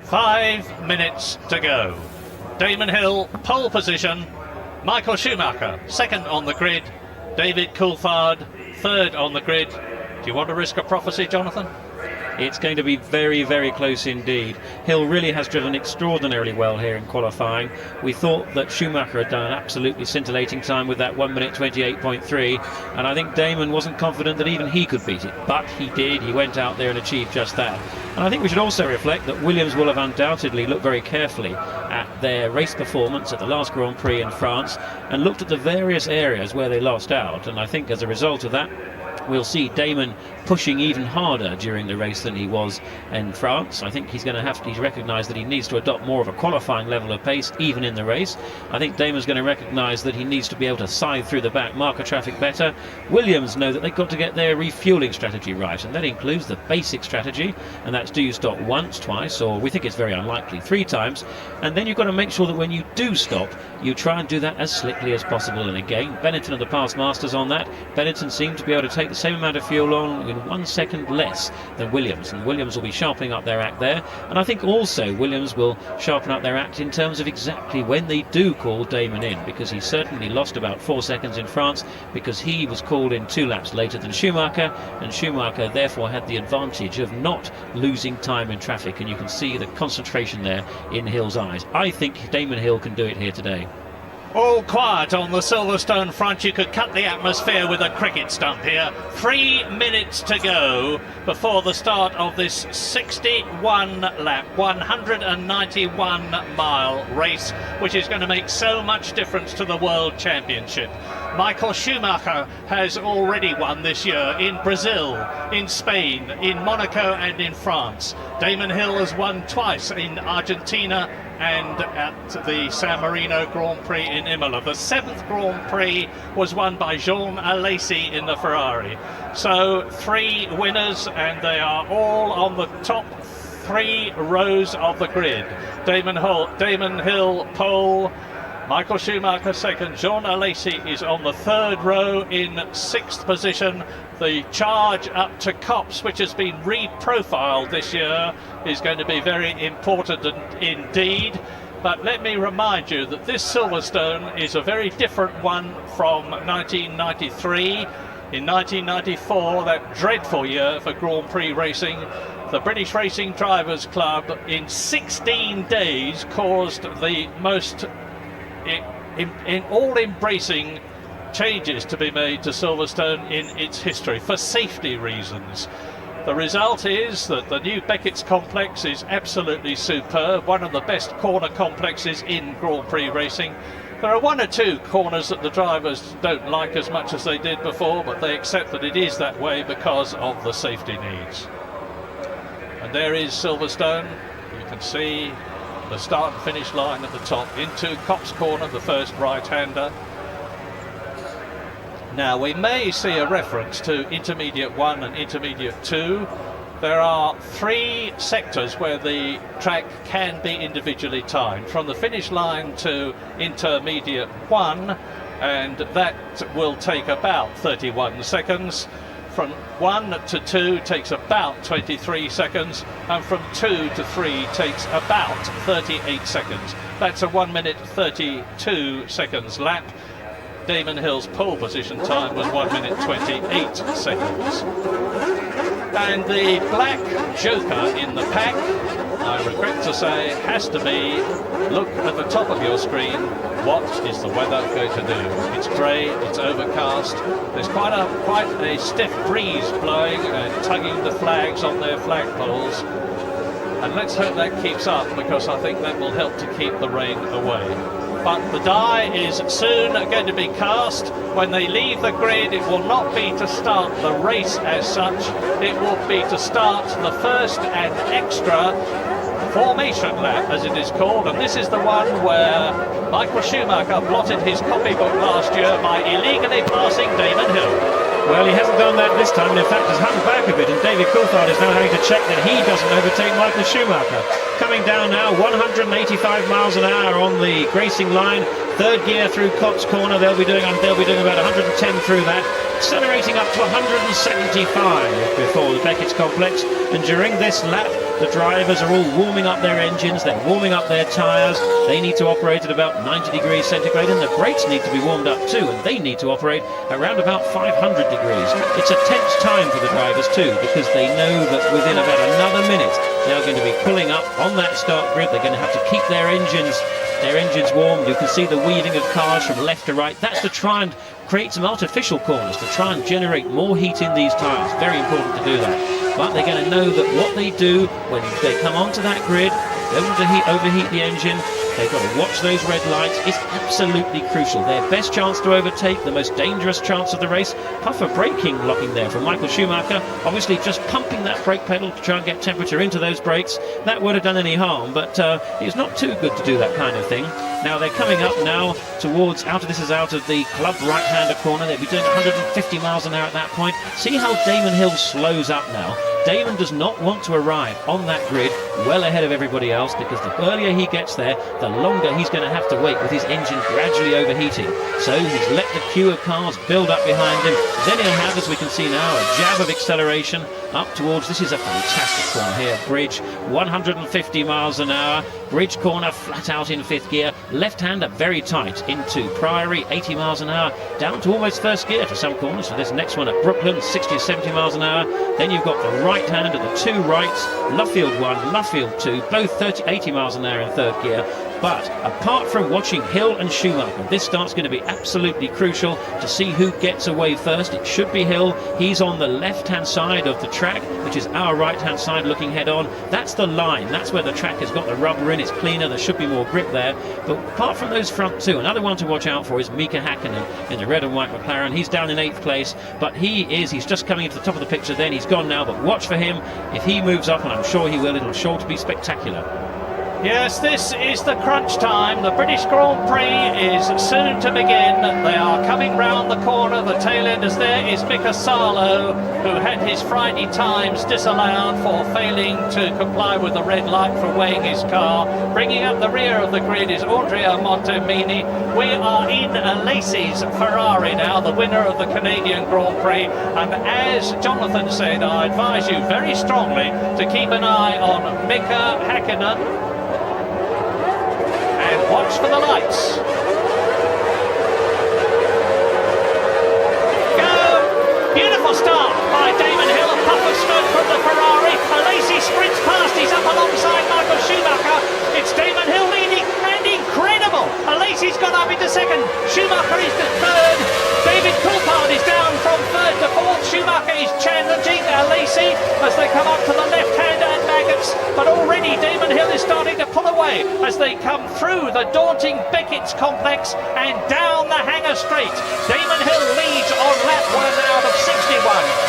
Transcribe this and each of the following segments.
5 minutes to go. Damon Hill, pole position. Michael Schumacher, second on the grid. David Coulthard, third on the grid. Do you want to risk a prophecy, Jonathan? It's going to be very, very close indeed. Hill really has driven extraordinarily well here in qualifying. We thought that Schumacher had done an absolutely scintillating time with that 1 minute 28.3, and I think Damon wasn't confident that even he could beat it, but he did. He went out there and achieved just that. And I think we should also reflect that Williams will have undoubtedly looked very carefully at their race performance at the last Grand Prix in France and looked at the various areas where they lost out, and I think as a result of that we'll see Damon pushing even harder during the race than he was in France. I think he's recognised that he needs to adopt more of a qualifying level of pace even in the race. I think Damon's going to recognise that he needs to be able to scythe through the back, marker traffic better. Williams know that they've got to get their refuelling strategy right, and that includes the basic strategy, and that's do you stop once, twice, or we think it's very unlikely 3 times, and then you've got to make sure that when you do stop you try and do that as slickly as possible. And again, Benetton are the past masters on that. Benetton seem to be able to take the same amount of fuel on in 1 second less than Williams, and Williams will be sharpening up their act there. And I think also Williams will sharpen up their act in terms of exactly when they do call Damon in, because he certainly lost about 4 seconds in France because he was called in 2 laps later than Schumacher, and Schumacher therefore had the advantage of not losing time in traffic, and you can see the concentration there in Hill's eyes. I think Damon Hill can do it here today. All quiet on the Silverstone front. You could cut the atmosphere with a cricket stump here. 3 minutes to go before the start of this 61 lap, 191 mile race, which is going to make so much difference to the World Championship. Michael Schumacher has already won this year in Brazil, in Spain, in Monaco and in France. Damon Hill has won twice in Argentina and at the San Marino Grand Prix in Imola. The 7th Grand Prix was won by Jean Alesi in the Ferrari. So 3 winners, and they are all on the top 3 rows of the grid. Damon Hill pole, Michael Schumacher second, Jean Alesi is on the 3rd row in 6th position. The charge up to Copse, which has been reprofiled this year, is going to be very important indeed. But let me remind you that this Silverstone is a very different one from 1993. In 1994, that dreadful year for Grand Prix racing, the British Racing Drivers Club in 16 days caused the most all-embracing changes to be made to Silverstone in its history for safety reasons. The result is that the new Beckett's complex is absolutely superb, one of the best corner complexes in Grand Prix racing. There are 1 or 2 corners that the drivers don't like as much as they did before, but they accept that it is that way because of the safety needs. And there is Silverstone. You can see the start and finish line at the top into Copse Corner, the first right-hander. Now we may see a reference to Intermediate 1 and Intermediate 2. There are 3 sectors where the track can be individually timed, from the finish line to Intermediate 1, and that will take about 31 seconds. From 1 to 2 takes about 23 seconds, and from 2 to 3 takes about 38 seconds. That's a 1 minute 32 seconds lap. Damon Hill's pole position time was 1 minute 28 seconds. And the black joker in the pack, I regret to say, has to be, look at the top of your screen, what is the weather going to do? It's grey, it's overcast, there's quite a stiff breeze blowing and tugging the flags on their flagpoles, and let's hope that keeps up, because I think that will help to keep the rain away. But the die is soon going to be cast. When they leave the grid, it will not be to start the race as such, it will be to start the first and extra formation lap, as it is called, and this is the one where Michael Schumacher blotted his copybook last year by illegally passing Damon Hill. Well, he hasn't done that this time, and in fact has hung back a bit, and David Coulthard is now having to check that he doesn't overtake Michael Schumacher. Coming down now, 185 miles an hour on the racing line, 3rd gear through Copse Corner. They'll be doing about 110 through that, accelerating up to 175 before the Beckett's complex, and during this lap The drivers are all warming up their engines, they're warming up their tyres. They need to operate at about 90 degrees centigrade, and the brakes need to be warmed up too, and they need to operate around about 500 degrees. It's a tense time for the drivers too, because they know that within about another minute they're going to be pulling up on that start grid. They're going to have to keep their engines warm. You can see the weaving of cars from left to right. That's to try and create some artificial corners, to try and generate more heat in these tyres. Very important to do that. But they're going to know that what they do when they come onto that grid, they don't want to overheat the engine. They've got to watch those red lights. It's absolutely crucial. Their best chance to overtake, the most dangerous chance of the race. Puffer braking blocking there from Michael Schumacher. Obviously just pumping that brake pedal to try and get temperature into those brakes. That would have done any harm, but it's not too good to do that kind of thing. Now they're coming up now towards, this is out of the club right-hander corner. They'll be doing 150 miles an hour at that point. See how Damon Hill slows up now. Damon does not want to arrive on that grid well ahead of everybody else, because the earlier he gets there, the longer he's going to have to wait with his engine gradually overheating. So he's let the queue of cars build up behind him. Then he'll have, as we can see now, a jab of acceleration up towards, this is a fantastic corner here, bridge, 150 miles an hour, bridge corner flat out in fifth gear, left-hander very tight into Priory, 80 miles an hour, down to almost first gear for some corners. So this next one at Brooklyn, 60 or 70 miles an hour. Then you've got the right-hander, the two rights, Luffield 1, Luffield 2, both 80 miles an hour in third gear. But apart from watching Hill and Schumacher, this start's going to be absolutely crucial to see who gets away first. It should be Hill. He's on the left-hand side of the track, which is our right-hand side looking head-on. That's the line. That's where the track has got the rubber in. It's cleaner. There should be more grip there. But apart from those front two, another one to watch out for is Mika Hakkinen in the red and white McLaren. He's down in 8th place, but he's just coming into the top of the picture then. He's gone now, but watch for him. If he moves up, and I'm sure he will, it'll sure to be spectacular. Yes, this is the crunch time. The British Grand Prix is soon to begin. They are coming round the corner. The tail enders there is Mika Salo, who had his Friday times disallowed for failing to comply with the red light for weighing his car. Bringing up the rear of the grid is Andrea Montemini. We are in Lacey's Ferrari now, the winner of the Canadian Grand Prix. And as Jonathan said, I advise you very strongly to keep an eye on Mika Hakkinen. Watch for the lights. Go! Beautiful start by Damon Hill. A puff of smoke from the Ferrari. Alesi sprints past. He's up alongside Michael Schumacher. It's Damon Hill leading, and incredible. Alesi's got up into second. Schumacher is to third. David Coulthard is down from third to fourth. Schumacher is challenging Alesi as they come up to the left-hander and Maggots. But already Damon Hill is starting to pull away as they come through the daunting Beckett's complex and down the hangar straight. Damon Hill leads on lap 1 out of 61.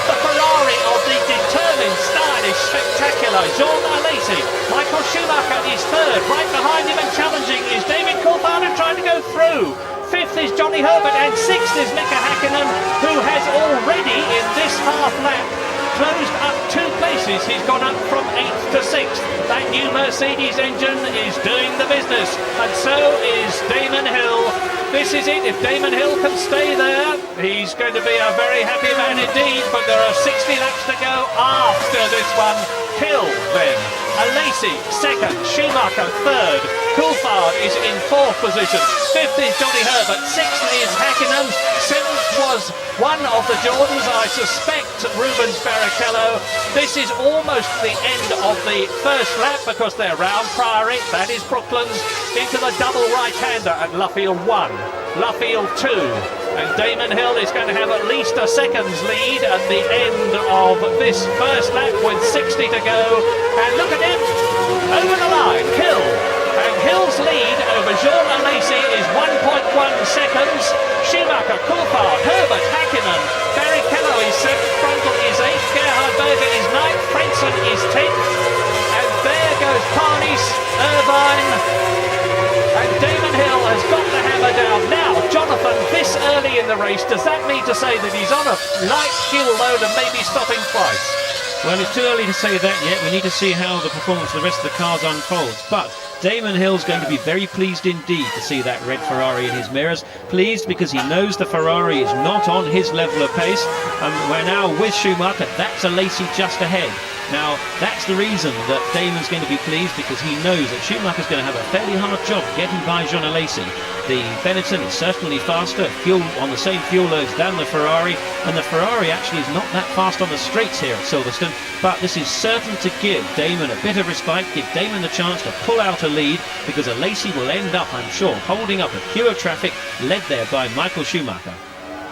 The Ferrari of the determined style is spectacular. Jean Alesi. Michael Schumacher is third. Right behind him and challenging is David Coulthard trying to go through. Fifth is Johnny Herbert, and sixth is Mika Hakkinen, who has already in this half lap closed up 2 places. He's gone up from 8th to 6th. That new Mercedes engine is doing the business, and so is Damon Hill. This is it. If Damon Hill can stay there, he's going to be a very happy man indeed, but there are 60 laps to go after this one. Hill then, Alesi second, Schumacher third, Coulthard is in 4th position, 5th is Johnny Herbert, 6th is Hakkinen, 7th was one of the Jordans, I suspect Rubens Barrichello. This is almost the end of the first lap because they're round Priory, that is Brooklands, into the double right-hander at Luffield 1, Luffield 2. And Damon Hill is going to have at least a second's lead at the end of this first lap with 60 to go. And look at him, over the line, Hill. And Hill's lead over Jean Alesi is 1.1 seconds. Schumacher, Coulthard, Herbert, Hakkinen, Barrichello is 7th, Brundle is 8th, Gerhard Berger is 9th, Frentzen is 10th. And there goes Parnis, Irvine. And Damon Hill has got the hammer down. Now, Jonathan, this early in the race, does that mean to say that he's on a light fuel load and maybe stopping twice? Well, it's too early to say that yet. We need to see how the performance of the rest of the cars unfolds. But Damon Hill's going to be very pleased indeed to see that red Ferrari in his mirrors. Pleased because he knows the Ferrari is not on his level of pace. And we're now with Schumacher. That's Alesi just ahead. Now, that's the reason that Damon's going to be pleased, because he knows that Schumacher's going to have a fairly hard job getting by Jean Alesi. The Benetton is certainly faster, fuel on the same fuel loads than the Ferrari, and the Ferrari actually is not that fast on the straights here at Silverstone, but this is certain to give Damon a bit of respite, give Damon the chance to pull out a lead, because Alesi will end up, I'm sure, holding up a queue of traffic led there by Michael Schumacher.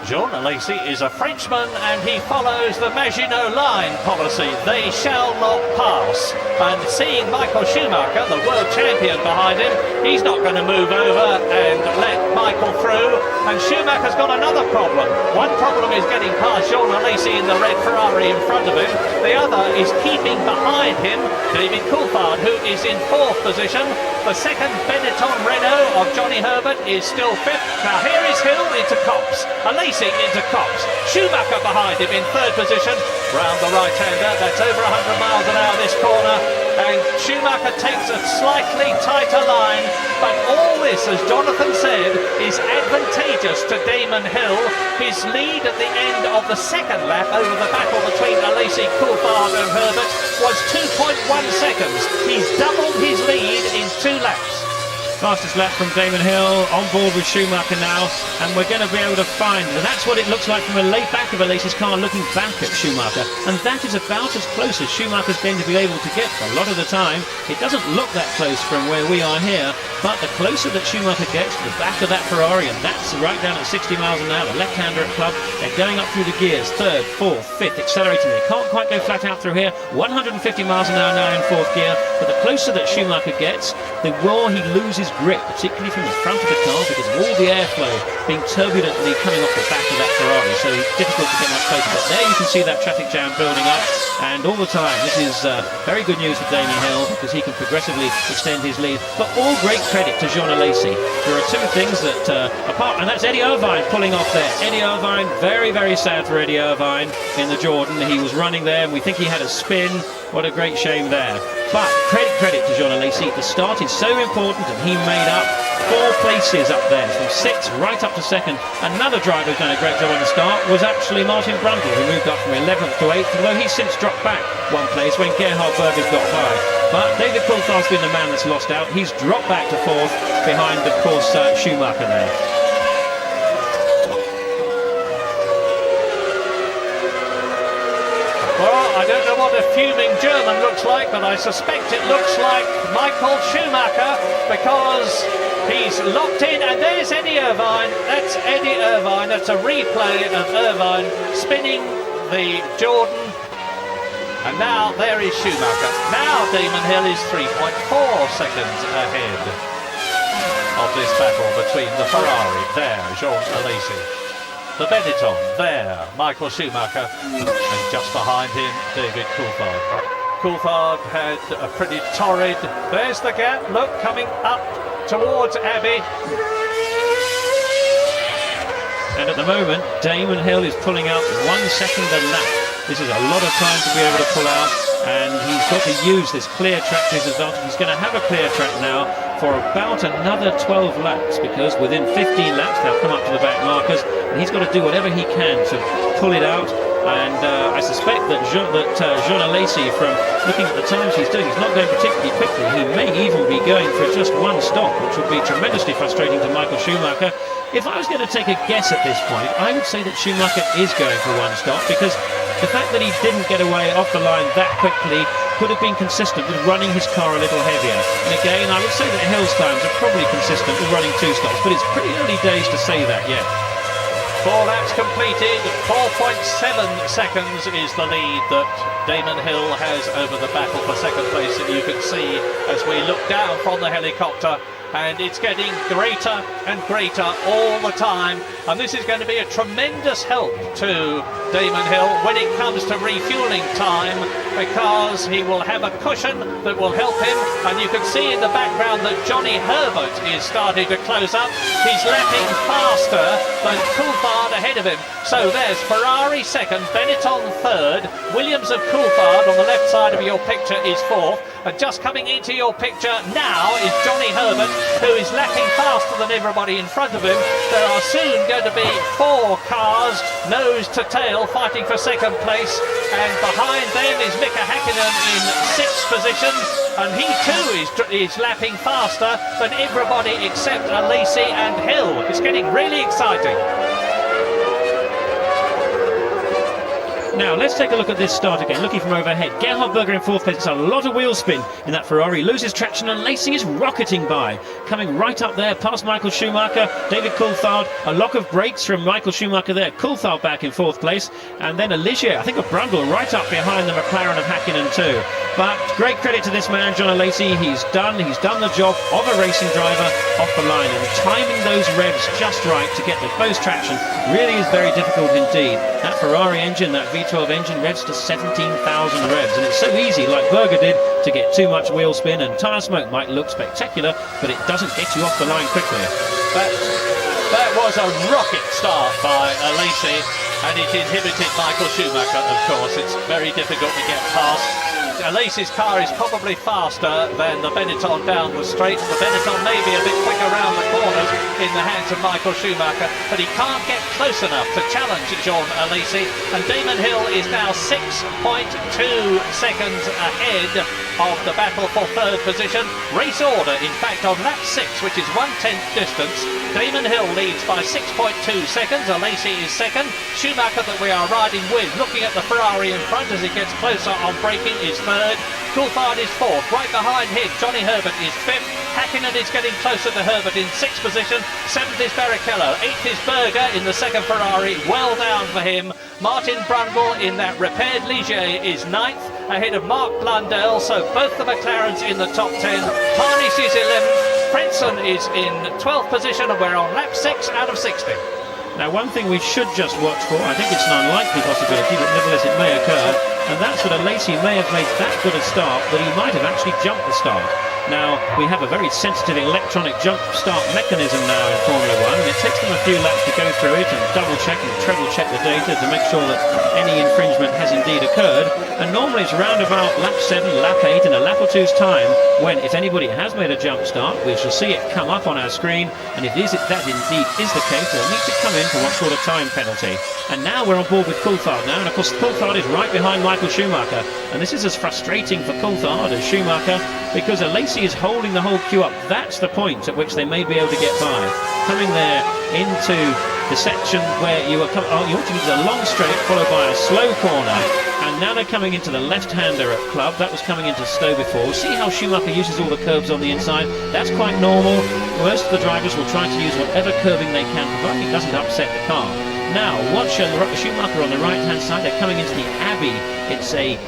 Jean Alesi is a Frenchman and he follows the Maginot Line policy. They shall not pass. And seeing Michael Schumacher, the world champion, behind him, he's not going to move over and let Michael through. And Schumacher's got another problem. One problem is getting past Jean Alesi in the red Ferrari in front of him. The other is keeping behind him David Coulthard, who is in 4th position. The second Benetton Renault of Johnny Herbert is still 5th. Now here is Hill into Copse. Alesi into Copse. Schumacher behind him in 3rd position. Round the right-hander, that's over 100 miles an hour this corner. And Schumacher takes a slightly tighter line. But all this, as Jonathan said, is advantageous to Damon Hill. His lead at the end of the second lap over the battle between Alesi, Coulthard and Herbert was 2.1 seconds. He's doubled his lead in 2 laps. Fastest lap from Damon Hill, on board with Schumacher now, and we're going to be able to find, and that's what it looks like from the late back of Alesi's car, looking back at Schumacher, and that is about as close as Schumacher's going to be able to get a lot of the time. It doesn't look that close from where we are here, but the closer that Schumacher gets to the back of that Ferrari, and that's right down at 60 miles an hour, the left-hander at club, they're going up through the gears, 3rd, 4th, 5th, accelerating. They can't quite go flat out through here, 150 miles an hour now in 4th gear, but the closer that Schumacher gets, the more he loses grip, particularly from the front of the car, because of all the airflow being turbulently coming off the back of that Ferrari, so it's difficult to get much closer. But there you can see that traffic jam building up, and all the time this is very good news for Damon Hill, because he can progressively extend his lead. But all great credit to Jean Alesi. There are 2 things that apart, and that's Eddie Irvine pulling off there. Eddie Irvine, very, very sad for Eddie Irvine in the Jordan. He was running there and we think he had a spin. What a great shame there. But credit to Jean Alesi. The start is so important, and he made up 4 places up there, from 6th right up to 2nd. Another driver who's done a great job on the start was actually Martin Brundle, who moved up from 11th to 8th, although he's since dropped back 1 place when Gerhard Berger's got by. But David Coulthard's been the man that's lost out. He's dropped back to 4th behind, of course, Schumacher there. Well, I don't know what a fuming German looks like, but I suspect it looks like Michael Schumacher, because he's locked in, and there's Eddie Irvine. That's Eddie Irvine. That's a replay of Irvine spinning the Jordan. And now there is Schumacher. Now Damon Hill is 3.4 seconds ahead of this battle between the Ferrari. There, Jean Alesi. The Benetton, there, Michael Schumacher, and just behind him, David Coulthard. Coulthard had a pretty torrid, there's the gap, look, coming up towards Abbey. And at the moment, Damon Hill is pulling out 1 second a lap. This is a lot of time to be able to pull out, and he's got to use this clear track to his advantage. He's going to have a clear track now for about another 12 laps, because within 15 laps they'll come up to the back markers, and he's got to do whatever he can to pull it out. And I suspect that Jean Alesi, from looking at the times he's doing, he's not going particularly quickly. He may even be going for just 1 stop, which would be tremendously frustrating to Michael Schumacher. If I was going to take a guess at this point, I would say that Schumacher is going for 1 stop, because the fact that he didn't get away off the line that quickly could have been consistent with running his car a little heavier. And again, I would say that Hill's times are probably consistent with running 2 stops, but it's pretty early days to say that yet. 4 laps completed, 4.7 seconds is the lead that Damon Hill has over the battle for second place, that you can see as we look down from the helicopter. And it's getting greater and greater all the time, and this is going to be a tremendous help to Damon Hill when it comes to refueling time, because he will have a cushion that will help him. And you can see in the background that Johnny Herbert is starting to close up. He's lapping faster than Coulthard ahead of him. So there's Ferrari 2nd, Benetton 3rd, Williams of Coulthard on the left side of your picture is 4th, and just coming into your picture now is Johnny Herbert who is lapping faster than everybody in front of him. There are soon going to be 4 cars, nose to tail, fighting for second place, and behind them is Mika Häkkinen in 6th position, and he too is lapping faster than everybody except Alesi and Hill. It's getting really exciting. Now let's take a look at this start again, looking from overhead. Gerhard Berger in 4th place. It's a lot of wheel spin in that Ferrari. Loses traction and Lacey is rocketing by. Coming right up there past Michael Schumacher. David Coulthard, a lock of brakes from Michael Schumacher there. Coulthard back in 4th place. And then Alicia, I think a Brundle right up behind the McLaren of Häkkinen too. But great credit to this man, John Alesi. He's done the job of a racing driver off the line. And timing those revs just right to get the most traction really is very difficult indeed. That Ferrari engine, that V12 engine, revs to 17,000 revs, and it's so easy, like Berger did, to get too much wheel spin, and tyre smoke might look spectacular, but it doesn't get you off the line quickly. That was a rocket start by Alesi, and it inhibited Michael Schumacher, of course. It's very difficult to get past. Alesi's car is probably faster than the Benetton down the straight. The Benetton may be a bit quicker around the corners in the hands of Michael Schumacher, but he can't get close enough to challenge John Alesi. And Damon Hill is now 6.2 seconds ahead of the battle for 3rd position. Race order, in fact, on lap 6, which is 1/10 distance. Damon Hill leads by 6.2 seconds. Alesi is 2nd. Schumacher, that we are riding with, looking at the Ferrari in front as he gets closer on braking, is 3rd. Coulthard is 4th. Right behind him, Johnny Herbert is 5th. Häkkinen is getting closer to Herbert in 6th position. 7th is Barrichello. 8th is Berger in the 2nd Ferrari. Well down for him. Martin Brundle in that repaired Ligier is 9th, ahead of Mark Blundell. So both the McLarens in the top 10. Harnish is 11th. Frentzen is in 12th position, and we're on lap 6 out of 60. Now, one thing we should just watch for, I think it's an unlikely possibility, but nevertheless it may occur, and that's that Alesi may have made that good a start that he might have actually jumped the start. Now, we have a very sensitive electronic jump start mechanism now in Formula 1, and it takes them a few laps to go through it and double check and treble check the data to make sure that any infringement has indeed occurred. And normally it's round about lap 7, lap 8 in a lap or two's time when, if anybody has made a jump start, we shall see it come up on our screen, and if that indeed is the case, they'll need to come in for what sort of time penalty. And now we're on board with Coulthard now, and of course Coulthard is right behind Michael Schumacher, and this is as frustrating for Coulthard as Schumacher, because Alesi is holding the whole queue up. That's the point at which they may be able to get by. Coming there into the section where you want to use a long straight followed by a slow corner, and now they're coming into the left-hander at Club. That was coming into Stowe before. See how Schumacher uses all the curbs on the inside? That's quite normal. Most of the drivers will try to use whatever curbing they can, providing it doesn't upset the car. Now, watch Schumacher on the right-hand side. They're coming into the Abbey. It's a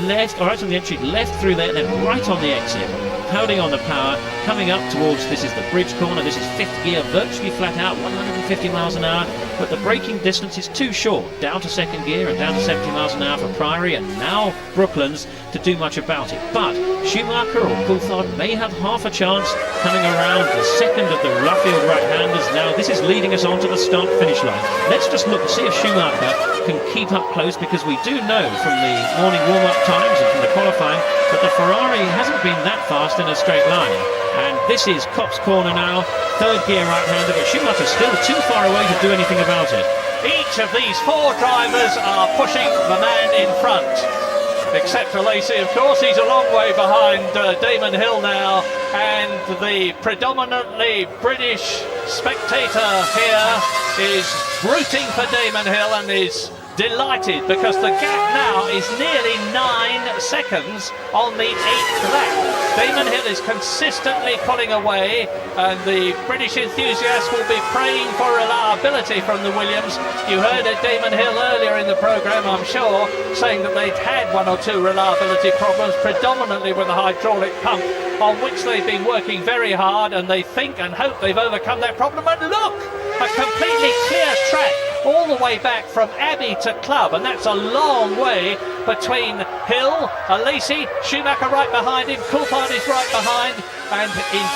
left, or right on the entry, left through there, then right on the exit. Holding on the power, coming up towards, this is the bridge corner, this is 5th gear, virtually flat out, 150 miles an hour, but the braking distance is too short, down to 2nd gear and down to 70 miles an hour for Priory, and now Brooklands to do much about it. But Schumacher or Coulthard may have half a chance coming around the 2nd of the Luffield right-handers. Now this is leading us on to the start-finish line. Let's just look and see if Schumacher can keep up close, because we do know from the morning warm-up times and from the qualifying that the Ferrari hasn't been that fast in a straight line. And this is Kopp's corner now, 3rd gear right-hander, but Schumacher's still too far away to do anything about it. Each of these 4 drivers are pushing the man in front, except Alesi, of course. He's a long way behind Damon Hill now, and the predominantly British spectator here is rooting for Damon Hill and is delighted, because the gap now is nearly 9 seconds on the 8th lap. Damon Hill is consistently pulling away, and the British enthusiasts will be praying for reliability from the Williams. You heard Damon Hill earlier in the programme, I'm sure, saying that they'd had 1 or 2 reliability problems, predominantly with the hydraulic pump, on which they've been working very hard, and they think and hope they've overcome that problem. And look, a completely clear track all the way back from Abbey to Club, and that's a long way between Hill, Alesi, Schumacher right behind him, Coulthard is right behind, and in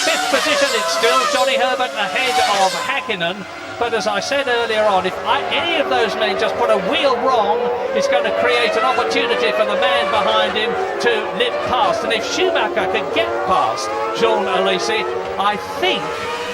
5th position it's still Johnny Herbert ahead of Häkkinen. But as I said earlier on, if any of those men just put a wheel wrong, it's going to create an opportunity for the man behind him to nip past. And if Schumacher could get past Jean Alesi, I think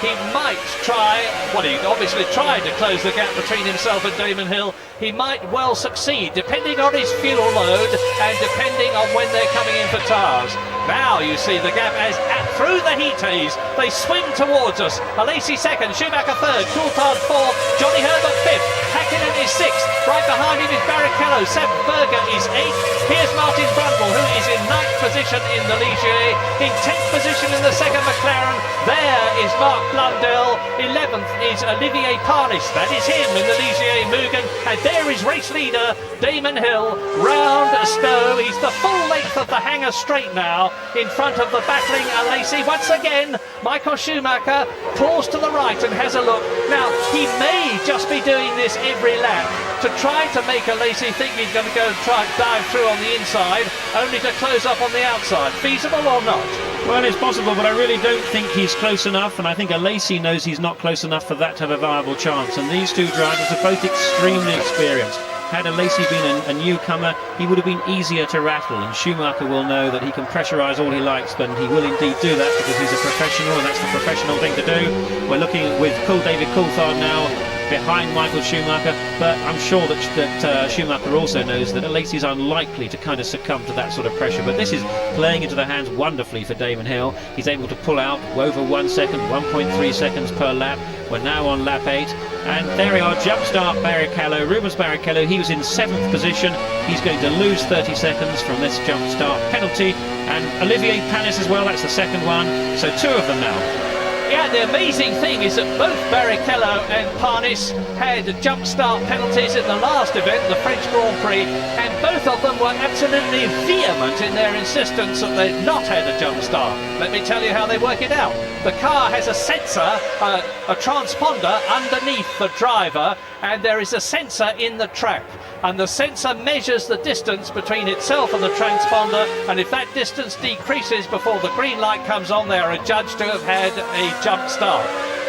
he might try, well, he obviously tried to close the gap between himself and Damon Hill. He might well succeed, depending on his fuel load and depending on when they're coming in for tyres. Now you see the gap as through the heat haze, they swim towards us. Alesi second, Schumacher third, Coulthard fourth, Johnny Herbert fifth, Hakkinen is sixth, right behind him is Barrichello seventh, Berger is eighth, here's Martin Brundle, who is in ninth position in the Ligier, in 10th position in the second McLaren, there is Mark Blundell, 11th is Olivier Panis, that is him in the Ligier Mugen, and there is race leader Damon Hill, round Stowe. He's the full length of the hangar straight now, in front of the battling Alesi. Once again, Michael Schumacher pulls to the right and has a look. Now, he may just be doing this every lap to try to make Alesi think he's going to go and try and dive through on the inside, only to close up on the outside. Feasible or not? Well, it's possible, but I really don't think he's close enough, and I think Alesi knows he's not close enough for that to have a viable chance. And these two drivers are both extremely experienced. Had Alesi been a newcomer, he would have been easier to rattle, and Schumacher will know that he can pressurise all he likes, but he will indeed do that because he's a professional, and that's the professional thing to do. We're looking with David Coulthard now behind Michael Schumacher, but I'm sure that Schumacher also knows that Alesi is unlikely to kind of succumb to that sort of pressure. But this is playing into the hands wonderfully for Damon Hill. He's able to pull out over 1 second, 1.3 seconds per lap. We're now on lap 8, and there we are, jump start Barrichello, Rubens Barrichello. He was in 7th position. He's going to lose 30 seconds from this jump start penalty, and Olivier Panis as well, that's the second one, so 2 of them now. Yeah, the amazing thing is that both Barrichello and Panis had jump start penalties in the last event, the French Grand Prix, and both of them were absolutely vehement in their insistence that they'd not had a jump start. Let me tell you how they work it out. The car has a sensor, a transponder underneath the driver, and there is a sensor in the track. And the sensor measures the distance between itself and the transponder, and if that distance decreases before the green light comes on, they are adjudged to have had a jump start.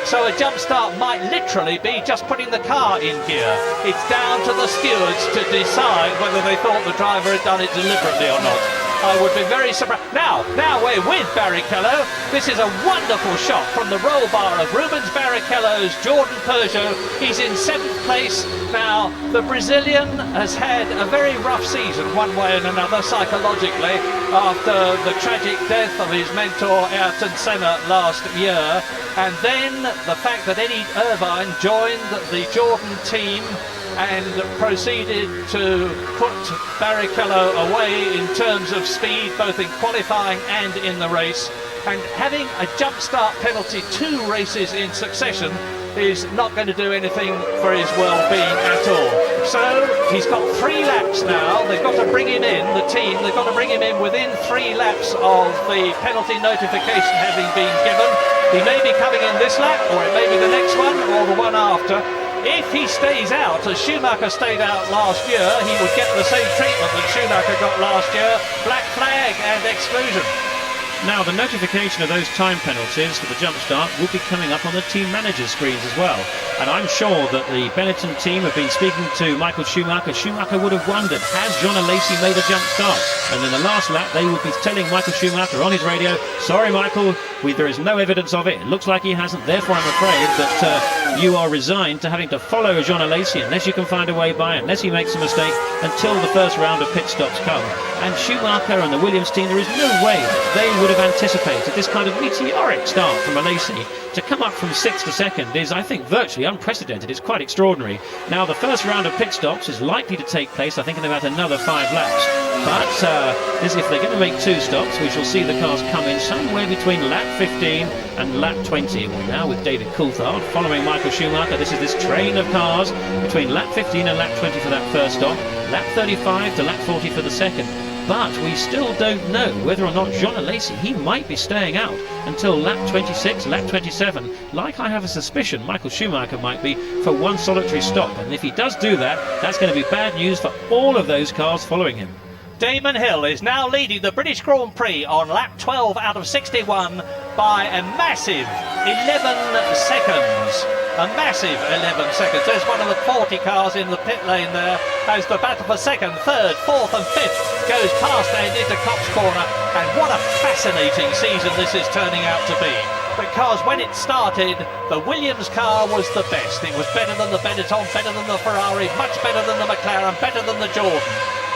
So a jump start might literally be just putting the car in gear. It's down to the stewards to decide whether they thought the driver had done it deliberately or not. I would be very surprised. Now we're with Barrichello. This is a wonderful shot from the roll bar of Rubens Barrichello's Jordan Peugeot. He's in 7th place. Now, the Brazilian has had a very rough season, one way and another, psychologically, after the tragic death of his mentor Ayrton Senna last year. And then the fact that Eddie Irvine joined the Jordan team and proceeded to put Barrichello away in terms of speed, both in qualifying and in the race. And having a jump start penalty 2 races in succession is not going to do anything for his well-being at all. So he's got 3 laps now. They've got to bring him in, the team, they've got to bring him in within 3 laps of the penalty notification having been given. He may be coming in this lap, or it may be the next one, or the one after. If he stays out, as Schumacher stayed out last year, he would get the same treatment that Schumacher got last year, black flag and exclusion. Now, the notification of those time penalties for the jump start will be coming up on the team manager's screens as well. And I'm sure that the Benetton team have been speaking to Michael Schumacher. Schumacher would have wondered, has Jean Alesi made a jump start? And in the last lap, they would be telling Michael Schumacher on his radio, sorry, Michael, there is no evidence of it. It looks like he hasn't. Therefore, I'm afraid that you are resigned to having to follow Jean Alesi unless you can find a way by, unless he makes a mistake, until the first round of pit stops come. And Schumacher and the Williams team, there is no way they would have anticipated this kind of meteoric start from Alesi. To come up from 6th to 2nd is, I think, virtually unprecedented. It's quite extraordinary. Now, the first round of pit stops is likely to take place, I think, in about another 5 laps. But if they're going to make 2 stops, we shall see the cars come in somewhere between lap 15 and lap 20. We're now with David Coulthard following Michael Schumacher. This is this train of cars between lap 15 and lap 20 for that first stop, lap 35 to lap 40 for the second. But we still don't know whether or not Jean Alesi, he might be staying out until lap 26, lap 27. Like I have a suspicion Michael Schumacher might be for one solitary stop. And if he does do that, that's going to be bad news for all of those cars following him. Damon Hill is now leading the British Grand Prix on lap 12 out of 61 by a massive 11 seconds. A massive 11 seconds. There's one of the 40 cars in the pit lane there as the battle for second, third, fourth and fifth goes past and into Cops Corner. And what a fascinating season this is turning out to be. Because when it started, the Williams car was the best. It was better than the Benetton, better than the Ferrari, much better than the McLaren, better than the Jordan.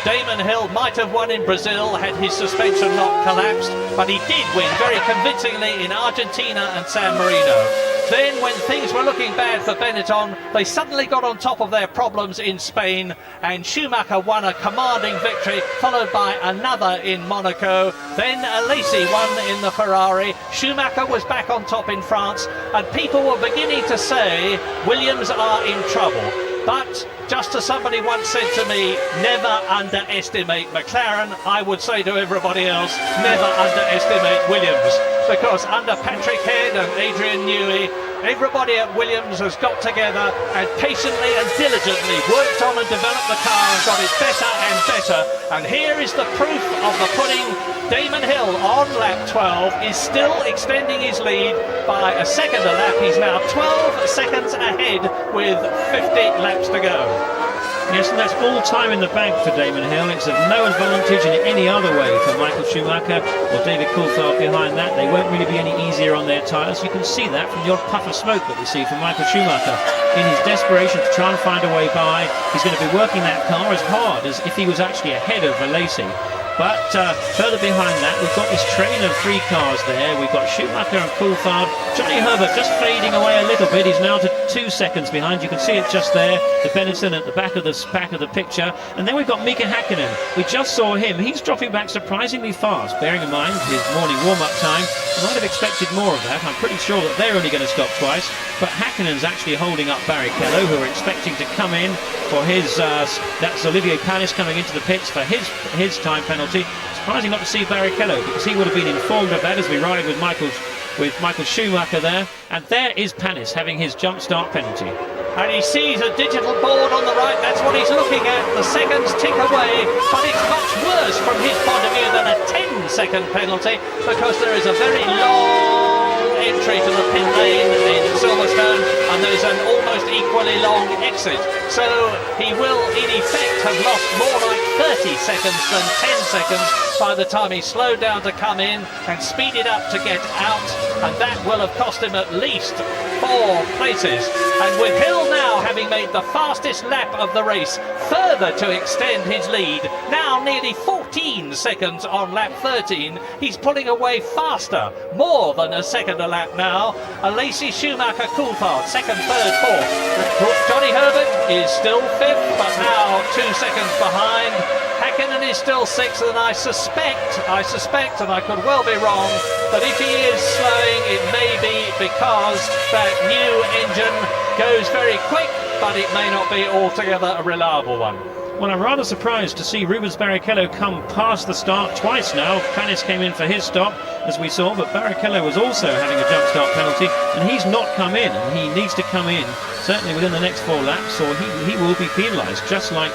Damon Hill might have won in Brazil had his suspension not collapsed, but he did win very convincingly in Argentina and San Marino. Then when things were looking bad for Benetton, they suddenly got on top of their problems in Spain, and Schumacher won a commanding victory, followed by another in Monaco. Then Alesi won in the Ferrari. Schumacher was back on top in France, and people were beginning to say Williams are in trouble. But just as somebody once said to me, never underestimate McLaren, I would say to everybody else, never underestimate Williams. Because under Patrick Head and Adrian Newey, everybody at Williams has got together and patiently and diligently worked on and developed the car and got it better and better. And here is the proof of the pudding. Damon Hill on lap 12 is still extending his lead by a second a lap. He's now 12 seconds ahead with 50 laps to go. Yes, and that's all time in the bank for Damon Hill. It's of no advantage in any other way for Michael Schumacher or David Coulthard behind that. They won't really be any easier on their tyres. You can see that from the odd puff of smoke that we see from Michael Schumacher. In his desperation to try and find a way by, he's going to be working that car as hard as if he was actually ahead of Alesi. But further behind that, we've got this train of three cars there. We've got Schumacher and Coulthard. Johnny Herbert just fading away a little bit. He's now to 2 seconds behind. You can see it just there. The Benetton at the back of the picture. And then we've got Mika Häkkinen. We just saw him. He's dropping back surprisingly fast, bearing in mind his morning warm-up time. I might have expected more of that. I'm pretty sure that they're only going to stop twice. But Häkkinen's actually holding up Barrichello, who are expecting to come in for his... that's Olivier Panis coming into the pits for his time penalty. Surprising not to see Barrichello, because he would have been informed of that as we ride with Michael Schumacher there. And there is Panis having his jump start penalty. And he sees a digital board on the right. That's what he's looking at. The seconds tick away, but it's much worse from his point of view than a 10-second penalty, because there is a very long entry to the pit lane in Silverstone, and there's an almost equally long exit. So he will, in effect, have lost more like 30 seconds than 10 seconds by the time he slowed down to come in and speeded up to get out, and that will have cost him at least 4 places. And with Hill now having made the fastest lap of the race, further to extend his lead, now nearly 14 seconds on lap 13, he's pulling away faster, more than a second a lap now. Alesi, Schumacher, Coulthard, second, third, fourth. Johnny Herbert is still fifth, but now 2 seconds behind. Häkkinen is still sixth, and I suspect, and I could well be wrong, that if he is slowing, it may be because that new engine goes very quick, but it may not be altogether a reliable one. Well, I'm rather surprised to see Rubens Barrichello come past the start twice now. Panis came in for his stop, as we saw, but Barrichello was also having a jump start penalty, and he's not come in, and he needs to come in certainly within the next 4 laps, or he will be penalised, just like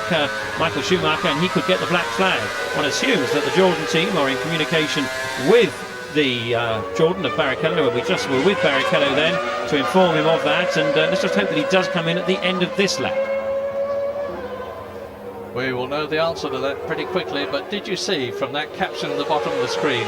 Michael Schumacher, and he could get the black flag. One assumes that the Jordan team are in communication with the Jordan of Barrichello, and we just were with Barrichello then to inform him of that, and let's just hope that he does come in at the end of this lap. We will know the answer to that pretty quickly, but did you see from that caption at the bottom of the screen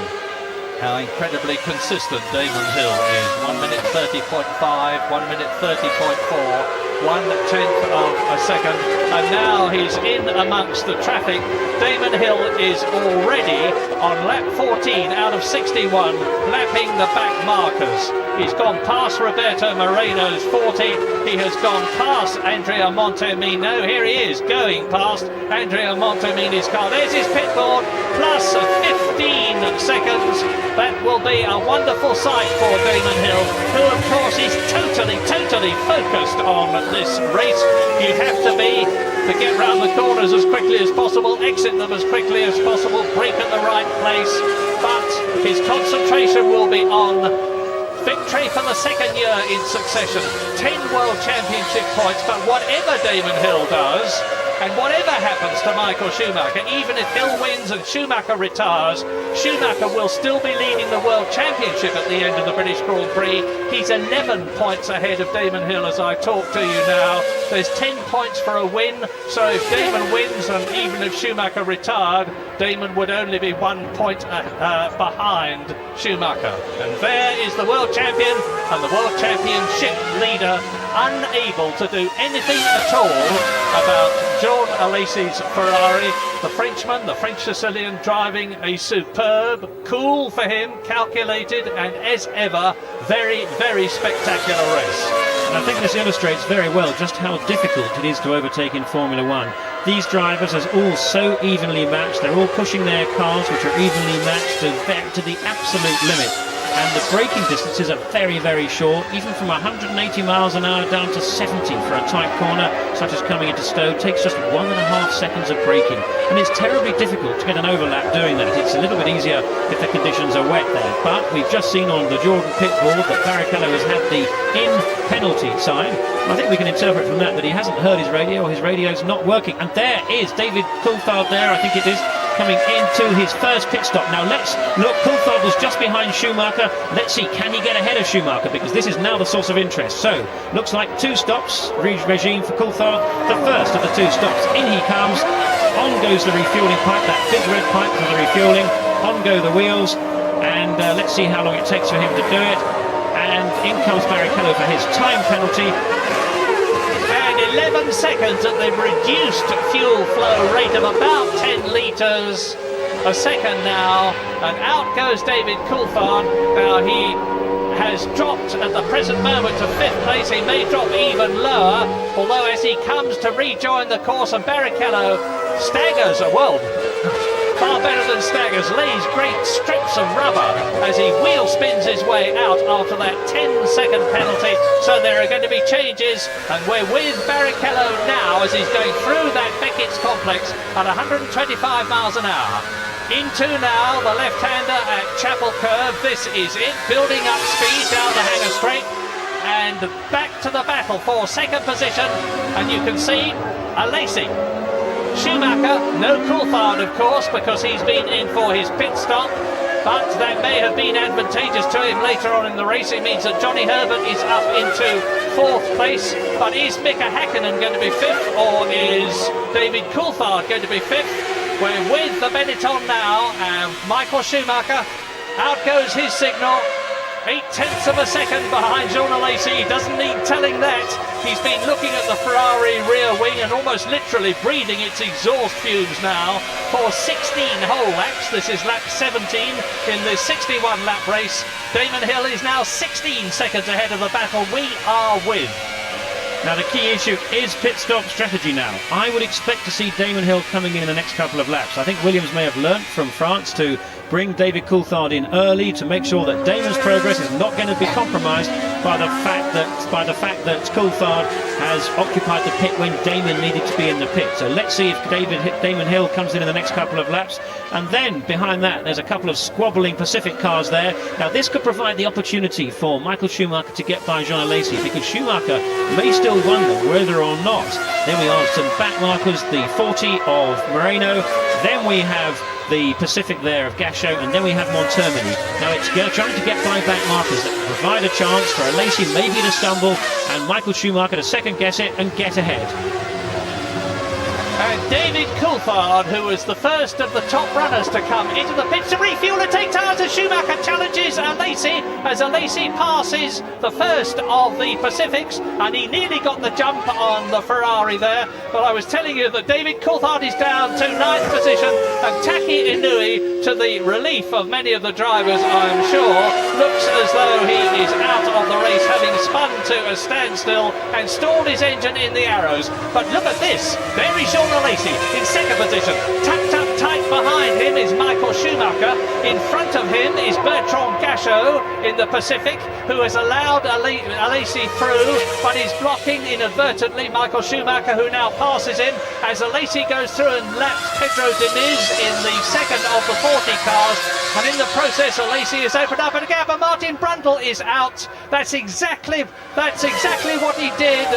how incredibly consistent Damon Hill is? 1 minute 30.5, 1 minute 30.4, 1/10 of a second, and now he's in amongst the traffic. Damon Hill is already on lap 14 out of 61, lapping the back markers. He's gone past Roberto Moreno's 40, he has gone past Andrea Montemino, here he is going past Andrea Montemino's car. There's his pit board, plus 15 seconds. That will be a wonderful sight for Damon Hill, who of course is totally focused on this race. You have to be to get round the corners as quickly as possible, exit them as quickly as possible, brake at the right place, but his concentration will be on victory for the second year in succession, 10 World Championship points. But whatever Damon Hill does, And whatever happens to Michael Schumacher, even if Hill wins and Schumacher retires, Schumacher will still be leading the World Championship at the end of the British Grand Prix. He's 11 points ahead of Damon Hill as I talk to you now. There's 10 points for a win, so if Damon wins and even if Schumacher retired, Damon would only be 1 point behind Schumacher. And there is the World Champion and the World Championship leader unable to do anything at all about Jean Alesi's Ferrari. The Frenchman, the French Sicilian, driving a superb, cool for him, calculated and as ever very, very spectacular race. And I think this illustrates very well just how difficult it is to overtake in Formula One. These drivers are all so evenly matched. They're all pushing their cars, which are evenly matched to the absolute limit. And the braking distances are very, very short, even from 180 miles an hour down to 70 for a tight corner, such as coming into Stowe, takes just 1.5 seconds of braking. And it's terribly difficult to get an overlap doing that. It's a little bit easier if the conditions are wet there. But we've just seen on the Jordan pit board that Barrichello has had the in penalty sign. I think we can interpret from that he hasn't heard his radio, or his radio's not working. And there is David Coulthard there, I think it is, coming into his first pit stop. Now let's look, Coulthard was just behind Schumacher. Let's see, can he get ahead of Schumacher, because this is now the source of interest. So, looks like 2 stops regime for Coulthard, the first of the 2 stops. In he comes, on goes the refuelling pipe, that big red pipe for the refuelling, on go the wheels, and let's see how long it takes for him to do it. And in comes Barrichello for his time penalty. 11 seconds at the reduced fuel flow rate of about 10 litres a second now, and out goes David Coulthard. Now he has dropped at the present moment to 5th place. He may drop even lower, although as he comes to rejoin the course, and Barrichello staggers, far better than staggers, lays great strips of rubber as he wheel spins his way out after that 10-second penalty. So there are going to be changes, and we're with Barrichello now as he's going through that Beckett's complex at 125 miles an hour. Into now the left-hander at Chapel Curve. This is it, building up speed down the Hanger Straight, and back to the battle for second position. And you can see Alesi, Schumacher, no Coulthard of course, because he's been in for his pit stop, but that may have been advantageous to him later on in the race. It means that Johnny Herbert is up into 4th place, but is Mika Häkkinen going to be 5th, or is David Coulthard going to be 5th? We're with the Benetton now, and Michael Schumacher, out goes his signal, 0.8 of a second behind Jean Alesi. He doesn't need telling that. He's been looking at the Ferrari rear wing and almost literally breathing its exhaust fumes now for 16 whole laps. This is lap 17 in the 61 lap race. Damon Hill is now 16 seconds ahead of the battle we are with. Now the key issue is pit stop strategy now. I would expect to see Damon Hill coming in the next couple of laps. I think Williams may have learnt from France to bring David Coulthard in early to make sure that Damon's progress is not going to be compromised by the fact that Coulthard has occupied the pit when Damon needed to be in the pit. So let's see if Damon Hill comes in the next couple of laps. And then behind that there's a couple of squabbling Pacific cars there. Now this could provide the opportunity for Michael Schumacher to get by Jean Alesi, because Schumacher may still wonder whether or not. Then we are some back markers, the 40 of Moreno, then we have the Pacific there of Gachot, and then we have Montermini. Now it's trying to get by back markers that provide a chance for Alesi maybe to stumble, and Michael Schumacher to second guess it and get ahead. And David Coulthard, who was the first of the top runners to come into the pits to refuel and take tires as Schumacher challenges Alesi as Alesi passes the first of the Pacifics, and he nearly got the jump on the Ferrari there. But I was telling you that David Coulthard is down to 9th position, and Taki Inui, to the relief of many of the drivers I'm sure, looks as though he is out of the race, having spun to a standstill and stalled his engine in the arrows. But look at this, there is Jean Alesi in second position. Tucked up tight behind him is Michael Schumacher. In front of him is Bertrand Gachot in the Pacific, who has allowed Alesi through, but is blocking inadvertently Michael Schumacher, who now passes him as Alesi goes through and laps Pedro Diniz in the second of the 40 cars. And in the process, Alesi has opened up a gap, and Martin Brundle is out. That's exactly what he did.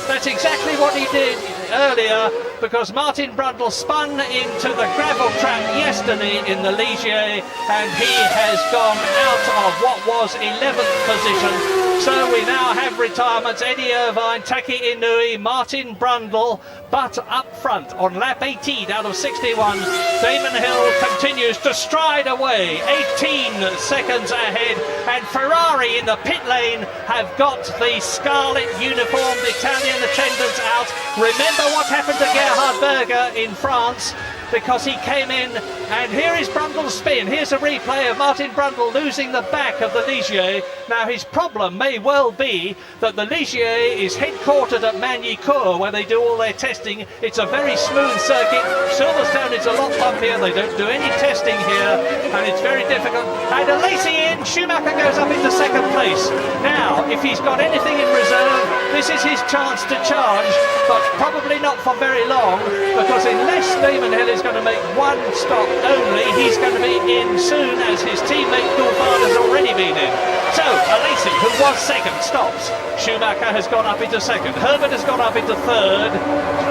That's exactly what he did earlier. because Martin Brundle spun into the gravel trap yesterday in the Ligier, and he has gone out of what was 11th position. So we now have retirements: Eddie Irvine, Taki Inui, Martin Brundle, but up front on lap 18 out of 61, Damon Hill continues to stride away, 18 seconds ahead, and Ferrari in the pit lane have got the scarlet uniformed Italian attendants out. Remember what happened to Gerhard Berger in France, because he came in, and here is Brundle's spin. Here's a replay of Martin Brundle losing the back of the Ligier. Now his problem may well be that the Ligier is headquartered at Magny-Cours, where they do all their testing. It's a very smooth circuit. Silverstone is a lot bumpier. They don't do any testing here, and it's very difficult. And a Lacey in, Schumacher goes up into second place. Now, if he's got anything in reserve, this is his chance to charge, but probably not for very long, because unless Damon Hill is going to make one stop only, he's going to be in soon, as his teammate Coulthard has already been in. So, Alesi, who was second, stops. Schumacher has gone up into second. Herbert has gone up into third.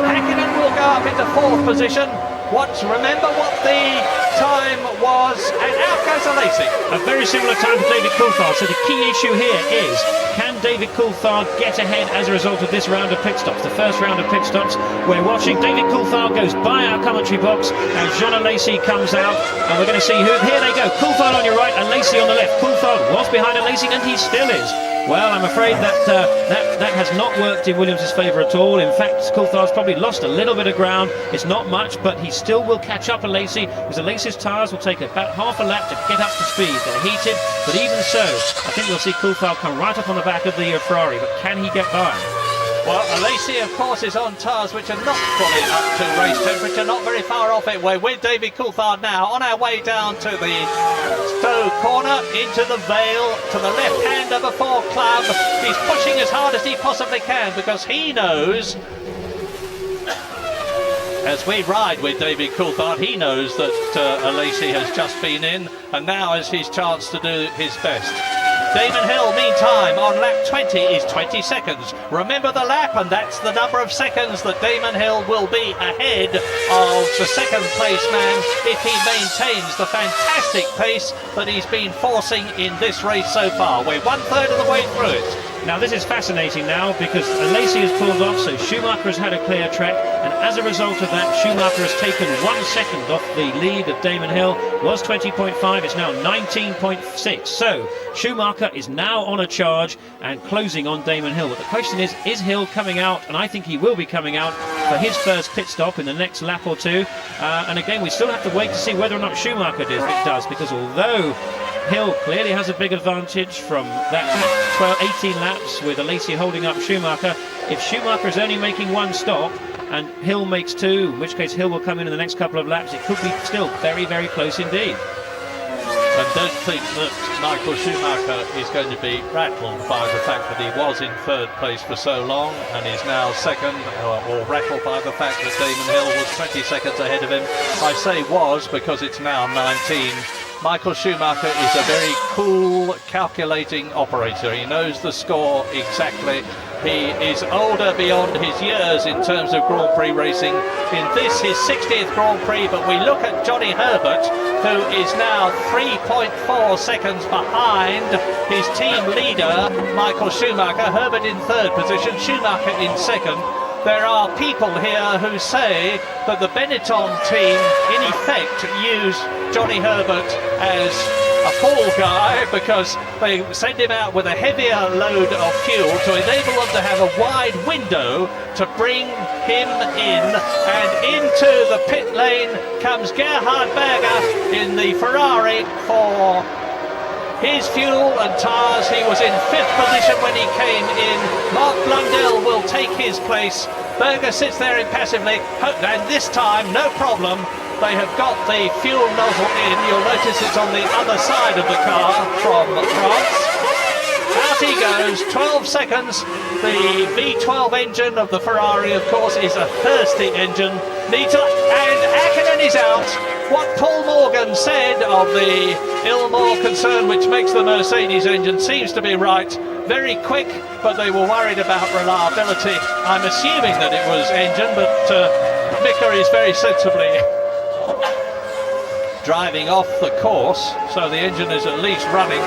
Häkkinen will go up into fourth position. Remember what the time was, and out goes Alesi. A very similar time to David Coulthard. So the key issue here is, can David Coulthard get ahead as a result of this round of pit stops? The first round of pit stops, we're watching David Coulthard goes by our commentary box, and Jean Alesi comes out, and we're going to see who. Here they go. Coulthard on your right, Alesi on the left. Coulthard was behind Alesi, and he still is. Well, I'm afraid that has not worked in Williams' favour at all. In fact, Coulthard's probably lost a little bit of ground. It's not much, but he still will catch up Alesi, because Alesi's tyres will take about half a lap to get up to speed. They're heated, but even so, I think we'll see Coulthard come right up on the back of the Ferrari. But can he get by? Well, Alesi, of course, is on tyres which are not fully up to race temperature, not very far off it. We're with David Coulthard now on our way down to the Stowe corner, into the Vale, to the left hander before Club. He's pushing as hard as he possibly can, because he knows, as we ride with David Coulthard, he knows that Alesi has just been in, and now is his chance to do his best. Damon Hill, meantime, on lap 20 is 20 seconds. Remember the lap, and that's the number of seconds that Damon Hill will be ahead of the second place man if he maintains the fantastic pace that he's been forcing in this race so far. We're 1/3 of the way through it. Now this is fascinating now, because Alesi has pulled off, so Schumacher has had a clear track, and as a result of that, Schumacher has taken 1 second off the lead of Damon Hill. Was 20.5, it's now 19.6. So Schumacher is now on a charge and closing on Damon Hill. But the question is Hill coming out? And I think he will be coming out for his first pit stop in the next lap or two. And again, we still have to wait to see whether or not Schumacher does, because although Hill clearly has a big advantage from that 18 laps with Alesi holding up Schumacher, if Schumacher is only making one stop and Hill makes two, in which case Hill will come in the next couple of laps, it could be still very, very close indeed. And don't think that Michael Schumacher is going to be rattled by the fact that he was in third place for so long and is now second, or rattled by the fact that Damon Hill was 20 seconds ahead of him. I say was because it's now 19. Michael Schumacher is a very cool, calculating operator. He knows the score exactly. He is older beyond his years in terms of Grand Prix racing. In this, his 60th Grand Prix, but we look at Johnny Herbert, who is now 3.4 seconds behind his team leader, Michael Schumacher. Herbert in third position, Schumacher in second. There are people here who say that the Benetton team, in effect, use Johnny Herbert as a fall guy, because they send him out with a heavier load of fuel to enable them to have a wide window to bring him in. And into the pit lane comes Gerhard Berger in the Ferrari for his fuel and tyres. He was in fifth position when he came in. Mark Blundell will take his place. Berger sits there impassively, and this time, no problem, they have got the fuel nozzle in. You'll notice it's on the other side of the car from France. Out he goes, 12 seconds. The V12 engine of the Ferrari, of course, is a thirsty engine. And Häkkinen is out. What Paul Morgan said of the Ilmor concern, which makes the Mercedes engine, seems to be right. Very quick, but they were worried about reliability. I'm assuming that it was engine, but Mika is very sensibly driving off the course, so the engine is at least running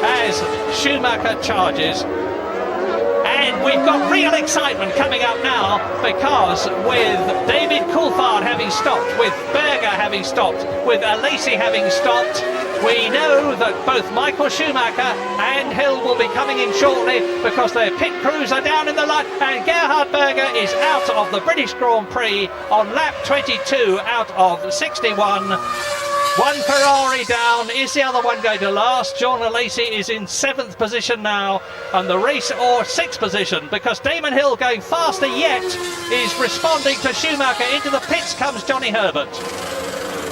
as Schumacher charges. And we've got real excitement coming up now, because with David Coulthard having stopped, with Berger having stopped, with Alesi having stopped, we know that both Michael Schumacher and Hill will be coming in shortly, because their pit crews are down in the line, and Gerhard Berger is out of the British Grand Prix on lap 22 out of 61. One Ferrari down. Is the other one going to last? John Alesi is in 7th position now, and the race, or 6th position, because Damon Hill, going faster yet, is responding to Schumacher. Into the pits comes Johnny Herbert.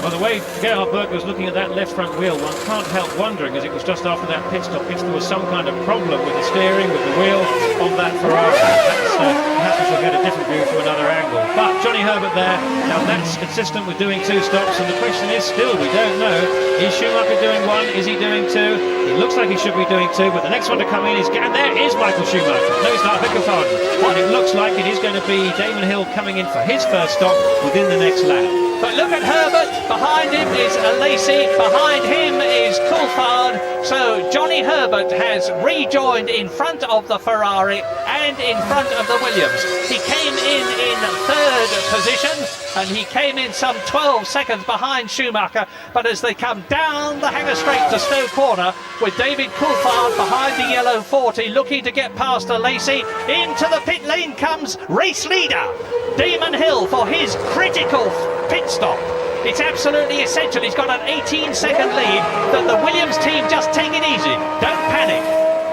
Well, the way Gerhard Berger was looking at that left front wheel, one can't help wondering, as it was just after that pit stop, if there was some kind of problem with the steering, with the wheel on that Ferrari. Perhaps we shall get a different view from another angle. But Johnny Herbert there, now that's consistent with doing 2 stops, and the question is still, we don't know, is Schumacher doing 1, is he doing 2? It looks like he should be doing 2, but the next one to come in is, and there is Michael Schumacher. No, he's not, I beg your pardon. And it looks like it is going to be Damon Hill coming in for his first stop within the next lap. But look at Herbert, behind him is Alesi, behind him is Coulthard. So Johnny Herbert has rejoined in front of the Ferrari and in front of the Williams. He came in 3rd position, and he came in some 12 seconds behind Schumacher. But as they come down the Hangar Straight to Stowe Corner, with David Coulthard behind the yellow 40, looking to get past Alesi, into the pit lane comes race leader Damon Hill for his critical pit stop. It's absolutely essential. He's got an 18-second lead. That the Williams team just take it easy. Don't panic.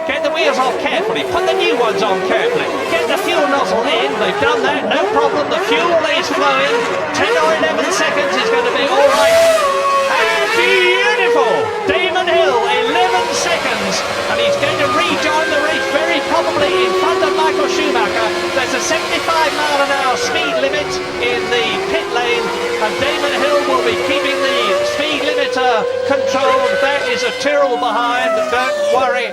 Get the wheels off carefully. Put the new ones on carefully. Get the fuel nozzle in. They've done that. No problem. The fuel is flowing. 10 or 11 seconds is going to be all right. And beautiful. Damon Hill, 11 seconds. And he's going to rejoin the race very probably in front of Michael Schumacher. There's a 75-mile-an-hour speed limit in the pit lane, and Damon Hill will be keeping the speed limiter controlled. There is a Tyrrell behind, don't worry.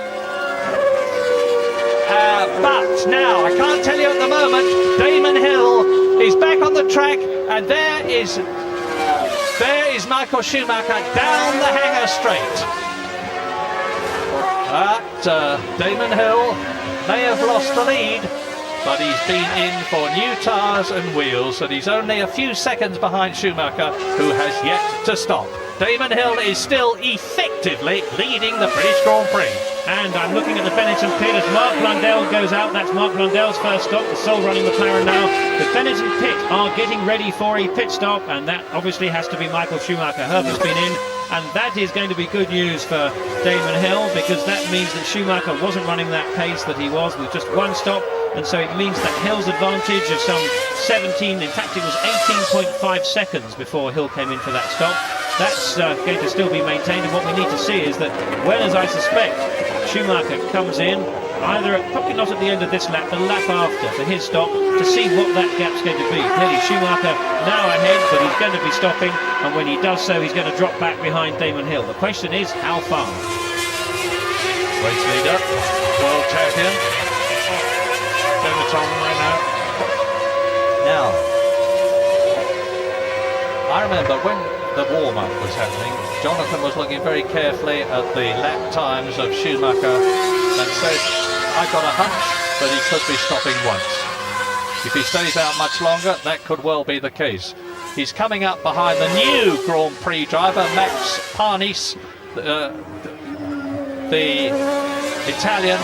But now, I can't tell you at the moment, Damon Hill is back on the track, and there is Michael Schumacher down the Hangar Straight. But Damon Hill may have lost the lead, but he's been in for new tyres and wheels, and he's only a few seconds behind Schumacher, who has yet to stop. Damon Hill is still effectively leading the British Grand Prix. And I'm looking at the Benetton pit as Mark Blundell goes out. That's Mark Blundell's first stop, the sole running McLaren now. The Benetton pit are getting ready for a pit stop, and that obviously has to be Michael Schumacher. Herbert's been in, and that is going to be good news for Damon Hill, because that means that Schumacher wasn't running that pace that he was with just 1 stop, and so it means that Hill's advantage of some 17, in fact it was 18.5 seconds before Hill came in for that stop. That's going to still be maintained, and what we need to see is that when, as I suspect, Schumacher comes in, either probably not at the end of this lap, the lap after for his stop, to see what that gap's going to be. Clearly Schumacher now ahead, but he's going to be stopping, and when he does so, he's going to drop back behind Damon Hill. The question is, how far? Race leader, world champion, Benetton right now. I remember when the warm-up was happening, Jonathan was looking very carefully at the lap times of Schumacher and said, I got a hunch that he could be stopping once. If he stays out much longer, that could well be the case. He's coming up behind the new Grand Prix driver, Max Parnis, the Italian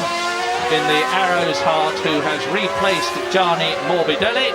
in the Arrow's Heart, who has replaced Gianni Morbidelli.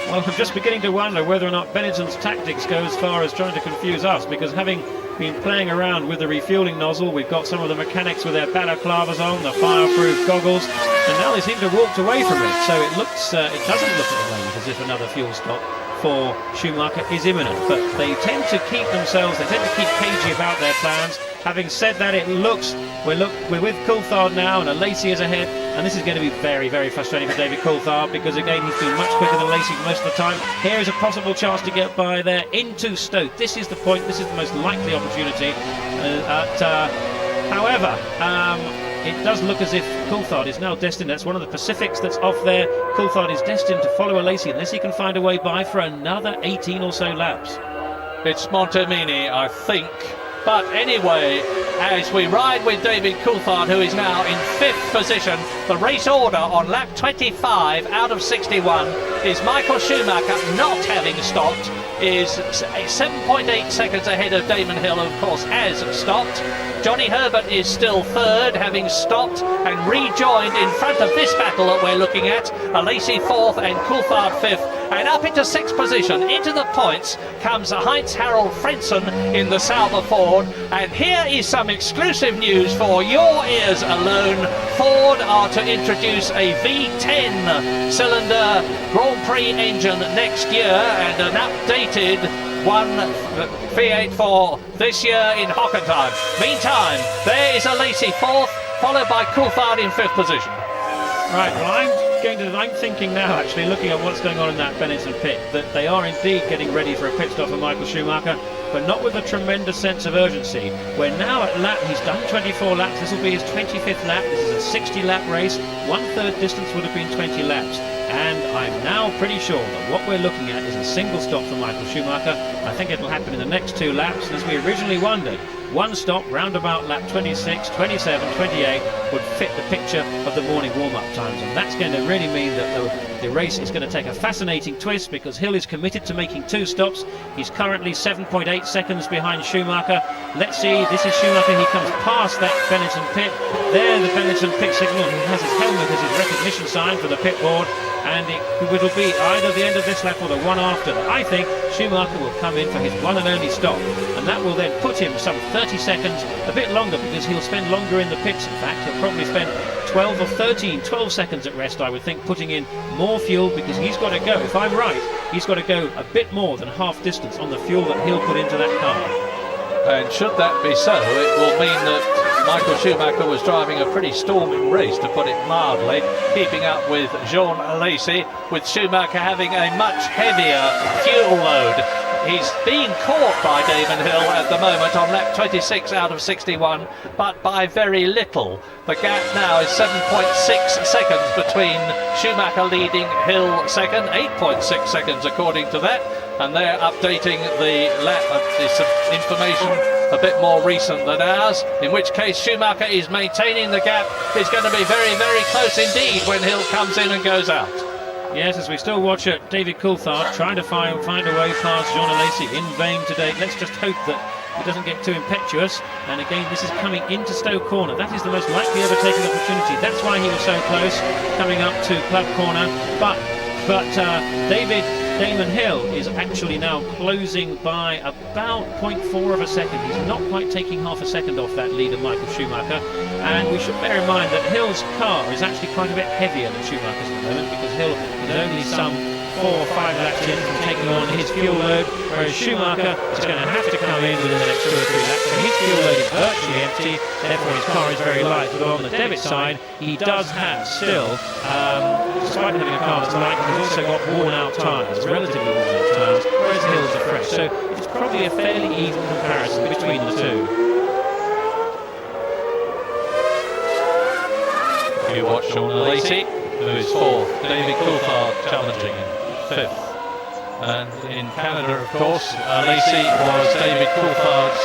Well, I'm just beginning to wonder whether or not Benetton's tactics go as far as trying to confuse us, because having been playing around with the refueling nozzle, we've got some of the mechanics with their balaclavas on, the fireproof goggles, and now they seem to have walked away from it. So it looks, it doesn't look at the moment as if another fuel stop for Schumacher is imminent, but they tend to keep themselves, they tend to keep cagey about their plans. Having said that, it looks, we're with Coulthard now, and Alesi is ahead, and this is going to be very, very frustrating for David Coulthard, because again he's been much quicker than Alesi most of the time. Here is a possible chance to get by there into Stowe. This is the point, this is the most likely opportunity. However, it does look as if Coulthard is now destined. That's one of the Pacifics that's off there. Coulthard is destined to follow Alesi unless he can find a way by for another 18 or so laps. It's Montemini, I think. But anyway, as we ride with David Coulthard, who is now in 5th position, the race order on lap 25 out of 61 is Michael Schumacher, not having stopped, is 7.8 seconds ahead of Damon Hill, who of course has stopped. Johnny Herbert is still 3rd, having stopped and rejoined in front of this battle that we're looking at. Alesi 4th and Coulthard 5th. And up into 6th position, into the points, comes Heinz-Harald Frentzen in the Sauber Ford. And here is some exclusive news for your ears alone. Ford are to introduce a V10 cylinder Grand Prix engine next year and an updated one V8 for this year in Hockenheim. Meantime, there is Alesi 4th, followed by Coulthard in 5th position. Right, well, I'm thinking now, actually, looking at what's going on in that Benetton pit, that they are indeed getting ready for a pit stop for Michael Schumacher, but not with a tremendous sense of urgency. We're now at lap, he's done 24 laps, this will be his 25th lap, this is a 60-lap race, 1/3 distance would have been 20 laps. And I'm now pretty sure that what we're looking at is a single stop for Michael Schumacher. I think it'll happen in the next 2 laps, as we originally wondered. One stop round about lap 26, 27, 28 would fit the picture of the morning warm-up times, and that's going to really mean that the race is going to take a fascinating twist, because Hill is committed to making 2 stops. He's currently 7.8 seconds behind Schumacher. Let's see, this is Schumacher, he comes past that Benetton pit. There, the Benetton pit signal, he has his helmet as his recognition sign for the pit board, and it'll be either the end of this lap or the one after. I think Schumacher will come in for his one and only stop, and that will then put him some 30 seconds, a bit longer, because he'll spend longer in the pits. In fact, he'll probably spend 12 or 13, 12 seconds at rest, I would think, putting in more fuel, because he's got to go, if I'm right, he's got to go a bit more than half distance on the fuel that he'll put into that car. And should that be so, it will mean that Michael Schumacher was driving a pretty storming race, to put it mildly, keeping up with Jean Alesi, with Schumacher having a much heavier fuel load. He's being caught by Damon Hill at the moment on lap 26 out of 61, but by very little. The gap now is 7.6 seconds between Schumacher leading, Hill second, 8.6 seconds according to that, and they're updating the lap. It's information a bit more recent than ours, in which case Schumacher is maintaining the gap. It's going to be very, very close indeed when Hill comes in and goes out. Yes, as we still watch David Coulthard trying to find a way past Jean Alesi in vain today. Let's just hope that he doesn't get too impetuous. And again, this is coming into Stowe Corner. That is the most likely overtaking opportunity. That's why he was so close coming up to Club Corner. But Damon Hill is actually now closing by about 0.4 of a second. He's not quite taking half a second off that leader, Michael Schumacher. And we should bear in mind that Hill's car is actually quite a bit heavier than Schumacher's at the moment, because Hill is only some 4 or 5 laps in from taking on his fuel load, whereas Schumacher is going to have to come in within the next 2 or 3 laps. So his fuel load is virtually empty, therefore his car is very light. But on the debit side, he does have still, despite having a car that's light, he's also got worn out tyres, relatively worn out tyres, whereas Hill's are fresh. So it's probably a fairly even comparison between the two. You watch Jean Alesi, who is 4th, David Coulthard challenging in 5th. And in Canada, of course, Alesi was David Coulthard's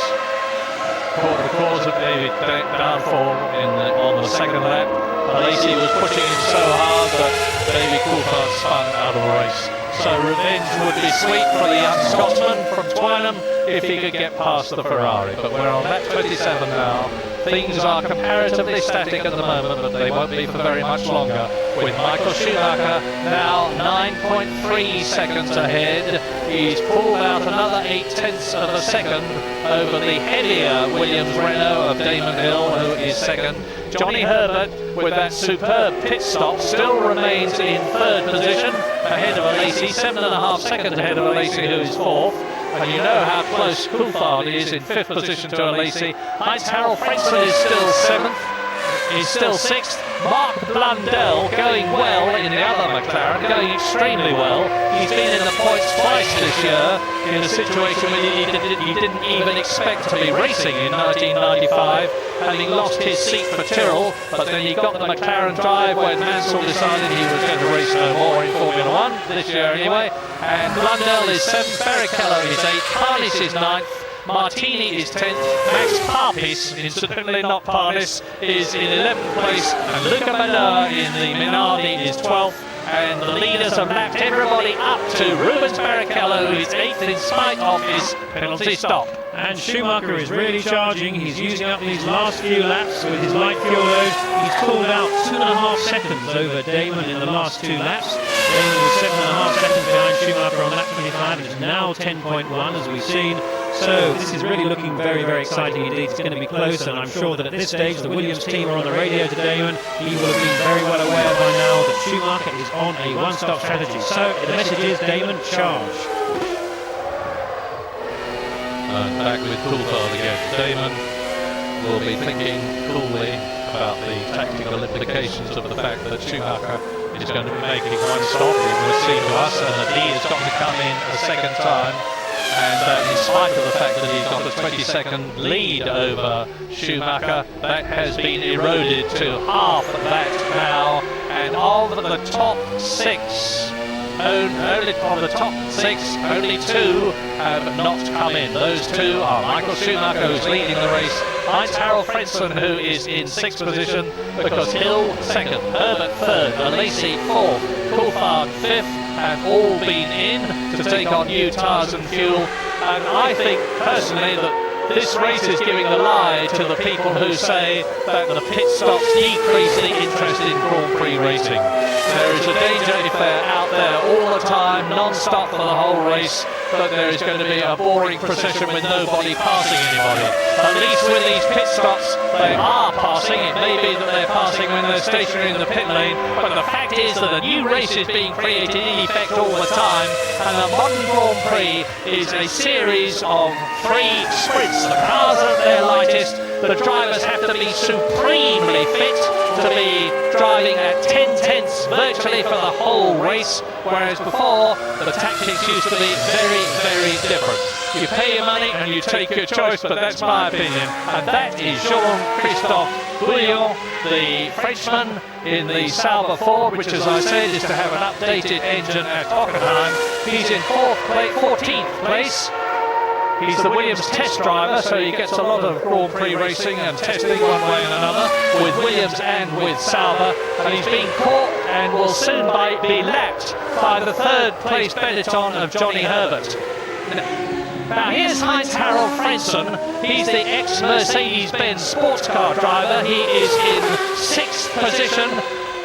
the cause of David downfall on the second lap. Alesi was pushing him so hard that David Coulthard spun out of the race. So revenge would be sweet for the young Scotsman from Twynham if he could get past the Ferrari. But we're on lap 27 now. Things are comparatively static at the moment, but they won't be for very much longer, with Michael Schumacher now 9.3 seconds ahead. He's pulled out another 0.8 of a second over the heavier Williams Renault of Damon Hill, who is second. Johnny Herbert, with that superb pit stop, still remains in 3rd position, ahead of Alesi, 7.5 seconds ahead of Alesi, who is 4th. And you know how close Coulthard is in 5th position to Alesi. Heinz-Harald Frentzen is still 7th. is still sixth. Mark Blundell going well in the other McLaren, going extremely well. He's been in the points twice this year in a situation where he didn't even expect to be racing in 1995, having lost his seat for Tyrrell, but then he got the McLaren drive when Mansell decided he was going to race no more in Formula 1 this year anyway. And Blundell is 7th, Barrichello is 8th, Parnis is 9th, Martini is 10th, Max Parpis, incidentally not Parnis, is in 11th place, and Luca Manur in the Minardi is 12th. And the leaders have lapped everybody up to Rubens Barrichello, who is 8th in spite of his penalty stop. And Schumacher is really charging. He's using up these last few laps with his light fuel load. He's pulled out 2.5 seconds over Damon in the last 2 laps. Damon was 7.5 seconds behind Schumacher on lap 25, and it's now 10.1 as we've seen. So this is really looking very, very exciting indeed. It's going to be close, and I'm sure that at this stage the Williams team are on the radio to Damon. He will have been very well aware by now that Schumacher is on a one-stop strategy. So the message is, Damon, charge. And back with Coulthard again. Damon will be thinking coolly about the tactical implications of the fact that Schumacher is going to be making one stop, it would seem to us, and that he has got to come in a second time. And in spite of the fact that he's got a 20-second lead over Schumacher, that has been eroded to half that now. And of the top 6, only of the top 6, only 2 have not come in. Those 2 are Michael Schumacher, who's leading the race, Heinz-Harald Frentzen, who is in 6th position, because Hill 2nd, Herbert 3rd, Alesi 4th, Coulthard 5th, have all been in to take on new tyres and fuel. And I think personally that this race is giving the lie to the people who say that the pit stops decrease the interest in Grand Prix racing. There is a danger if they're out there all the time, non-stop for the whole race, that there is going to be a boring procession with nobody passing anybody. At least with these pit stops, they are passing. It may be that they're passing when they're stationary in the pit lane, but the fact is that a new race is being created in effect all the time, and the modern Grand Prix is a series of 3 sprints. The cars are at their lightest, the drivers have to be supremely fit to be driving at 10/10ths virtually for the whole race, whereas before the tactics used to be very, very different. You pay your money and you take your choice, but that's my opinion. And that is Jean-Christophe Bouillon, the Frenchman in the Sauber Ford, which, as I said, is to have an updated engine at Hockenheim. He's in 14th place. He's the Williams test driver, so he gets a lot of Grand Prix racing and testing one way and another with Williams and with Sauber, and he's been caught and will soon be lapped by the 3rd place Benetton of Johnny Herbert. Now here's Heinz-Harald Frentzen. He's the ex-Mercedes-Benz sports car driver. He is in 6th position.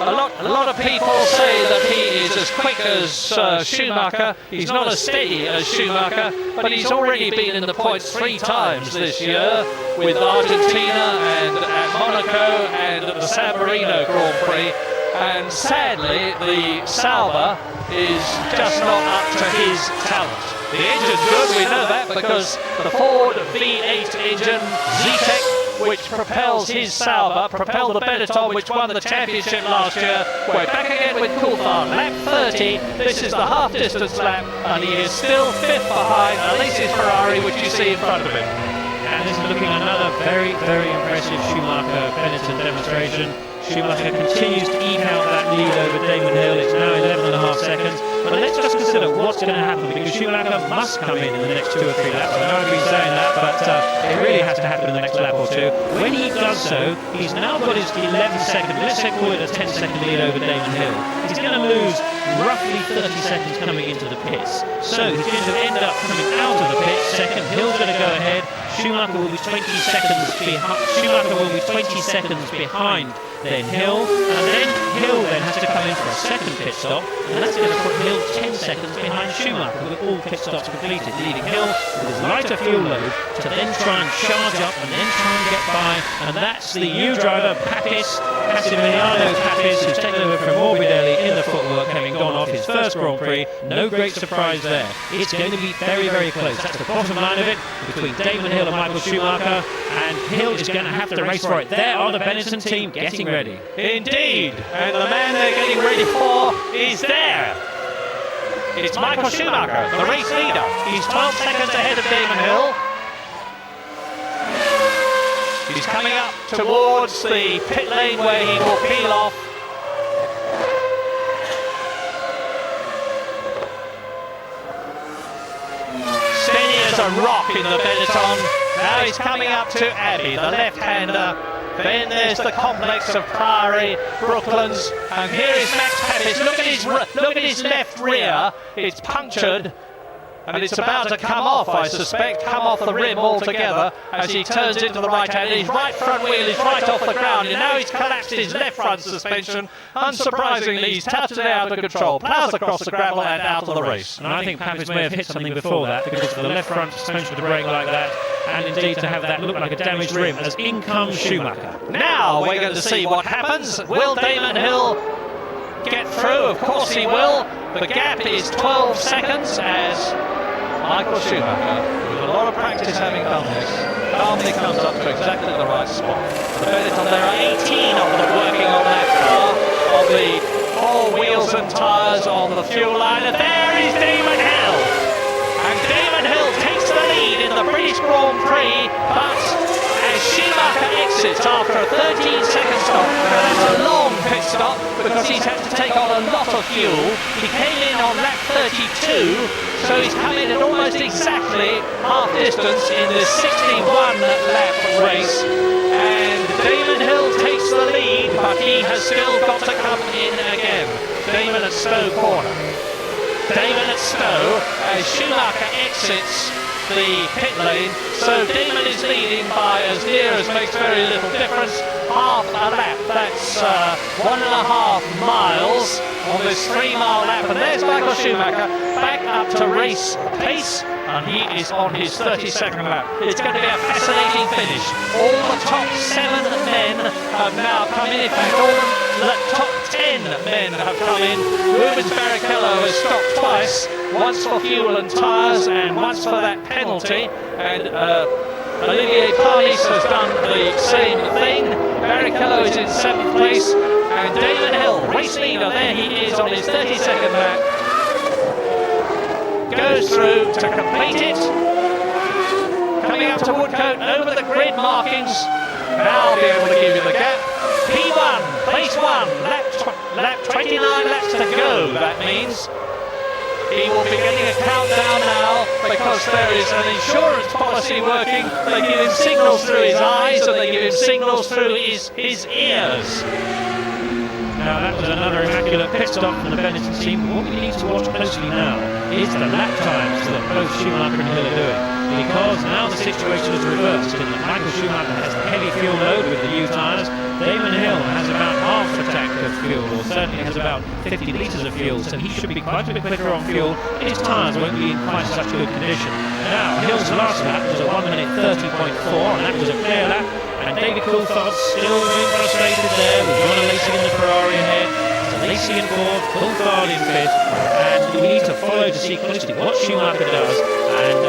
A lot of people say that he is as quick as Schumacher. He's not as steady as Schumacher, but he's already been in the points 3 times this year, with Argentina and at Monaco and at the San Marino Grand Prix. And sadly, the Sauber is just not up to his talent. The engine's good, we know that, because the Ford V8 engine, Z-Tech, which propels his Sauber, propelled the Benetton, which won the championship last year. We're back again with Coulthard, lap 30. This is the half-distance lap, and he is still 5th behind Alesi's Ferrari, which you see in front of him. And this is looking another very, very impressive Schumacher-Benetton demonstration. Schumacher continues to eke out that lead over Damon Hill. It's now 11.5 seconds. But let's just consider what's going to happen, because Schumacher must come in the next 2 or 3 laps. I know I've been saying that, but it really has to happen in the next lap or 2. When he does so, he's now got his 11-second, let's say call it a 10-second lead over Damon Hill. He's going to lose roughly 30 seconds coming into the pits. So he's going to end up coming out of the pits second. Hill's going to go ahead. Schumacher will be 20 seconds behind. Schumacher will be 20 seconds behind then Hill, and then Hill then has to come in for a second pit stop, and that's going to put Hill 10 seconds behind Schumacher with all pit stops completed, leaving Hill with his lighter fuel load to then try and charge up and then try and get by. And that's the new driver, Massimiliano Papis, who's taken over from Morbidelli in the footwork, having gone off his first Grand Prix. No great surprise there. It's going to be very, very close. That's the bottom line of it, between Damon Hill Hill and Michael Schumacher, and Hill is going to have to race for it. There are the Benetton team getting ready. Indeed, and the man they're getting ready for is there. It's Michael Schumacher, the race leader. He's 12 seconds ahead of Damon Hill. He's coming up towards the pit lane where he will peel off. Steady as a rock in the Benetton. Now he's coming up to Abbey, the left-hander. Then there's the complex of Priory, Brooklands, and here is Max Papis. Look at his left rear. It's punctured, and it's about to come off, I suspect, come off the rim altogether as he turns into the right hand. His right front wheel is right off the ground, and now he's collapsed his left front suspension. Unsurprisingly, he's touched it out of control, plows across the gravel and out of the race. And I think Papis may have hit something before that, because of the left front suspension to brake like that, and indeed to have that look like a damaged rim, as in comes Schumacher. Now we're going to see what happens. Will Damon Hill get through? Of course he will. The gap is 12 seconds as Michael Schumacher, with a lot of practice having done this, calmly comes up to exactly the right spot. The Benetton, there are 18 of them working on that car, on the four wheels and tyres on the fuel line, and there is Damon Hill! And Damon Hill takes the lead in the British Grand Prix, but as Schumacher exits after a 13-second stop, and that's a long pit stop because he's had to take on a lot of fuel. He came in on lap 32, so he's come in at almost exactly half distance in this 61-lap race. And Damon Hill takes the lead, but he has still got to come in again. Damon at Stowe corner. Damon at Stowe as Schumacher exits the pit lane, so Damon is leading by as near as makes very little difference, half a lap. That's 1.5 miles on this 3-mile lap, and there's Michael Schumacher back up to race pace, and he is on his 32nd lap. It's going to be a fascinating finish. All the top 7 men have now come in. In fact, all the top 10 men have come in. Rubens Barrichello has stopped twice, once for fuel and tyres and once for that penalty, and Olivier Panis has done the same thing. Barrichello is in 7th place, and Damon Hill, race leader, there he is on his 32nd lap, goes through to complete it, coming up to Woodcote over the grid markings. Now I'll be able to give you the gap. P1, place 1, lap 29 laps to go, that means. He will be getting a countdown now because there is an insurance policy working. They give him signals through his eyes and they give him signals through his ears. Now that was another immaculate pit stop from the Benetton team. What we need to watch closely now is the lap times that both Schumacher and Hill are doing, because now the situation is reversed in that Michael Schumacher has a heavy fuel load with the new tyres. Damon Hill has about half a tank of fuel, or certainly has about 50 litres of fuel, so he should be quite a bit quicker on fuel. His tyres won't be in quite such good condition. Now, Hill's last lap was a 1 minute 30.4, and that was a clear lap, and David Coulthard still being frustrated there with John Lacey in the Ferrari ahead. Lacey in fourth, Coulthard in fifth, and we need to follow to see closely what Schumacher does, and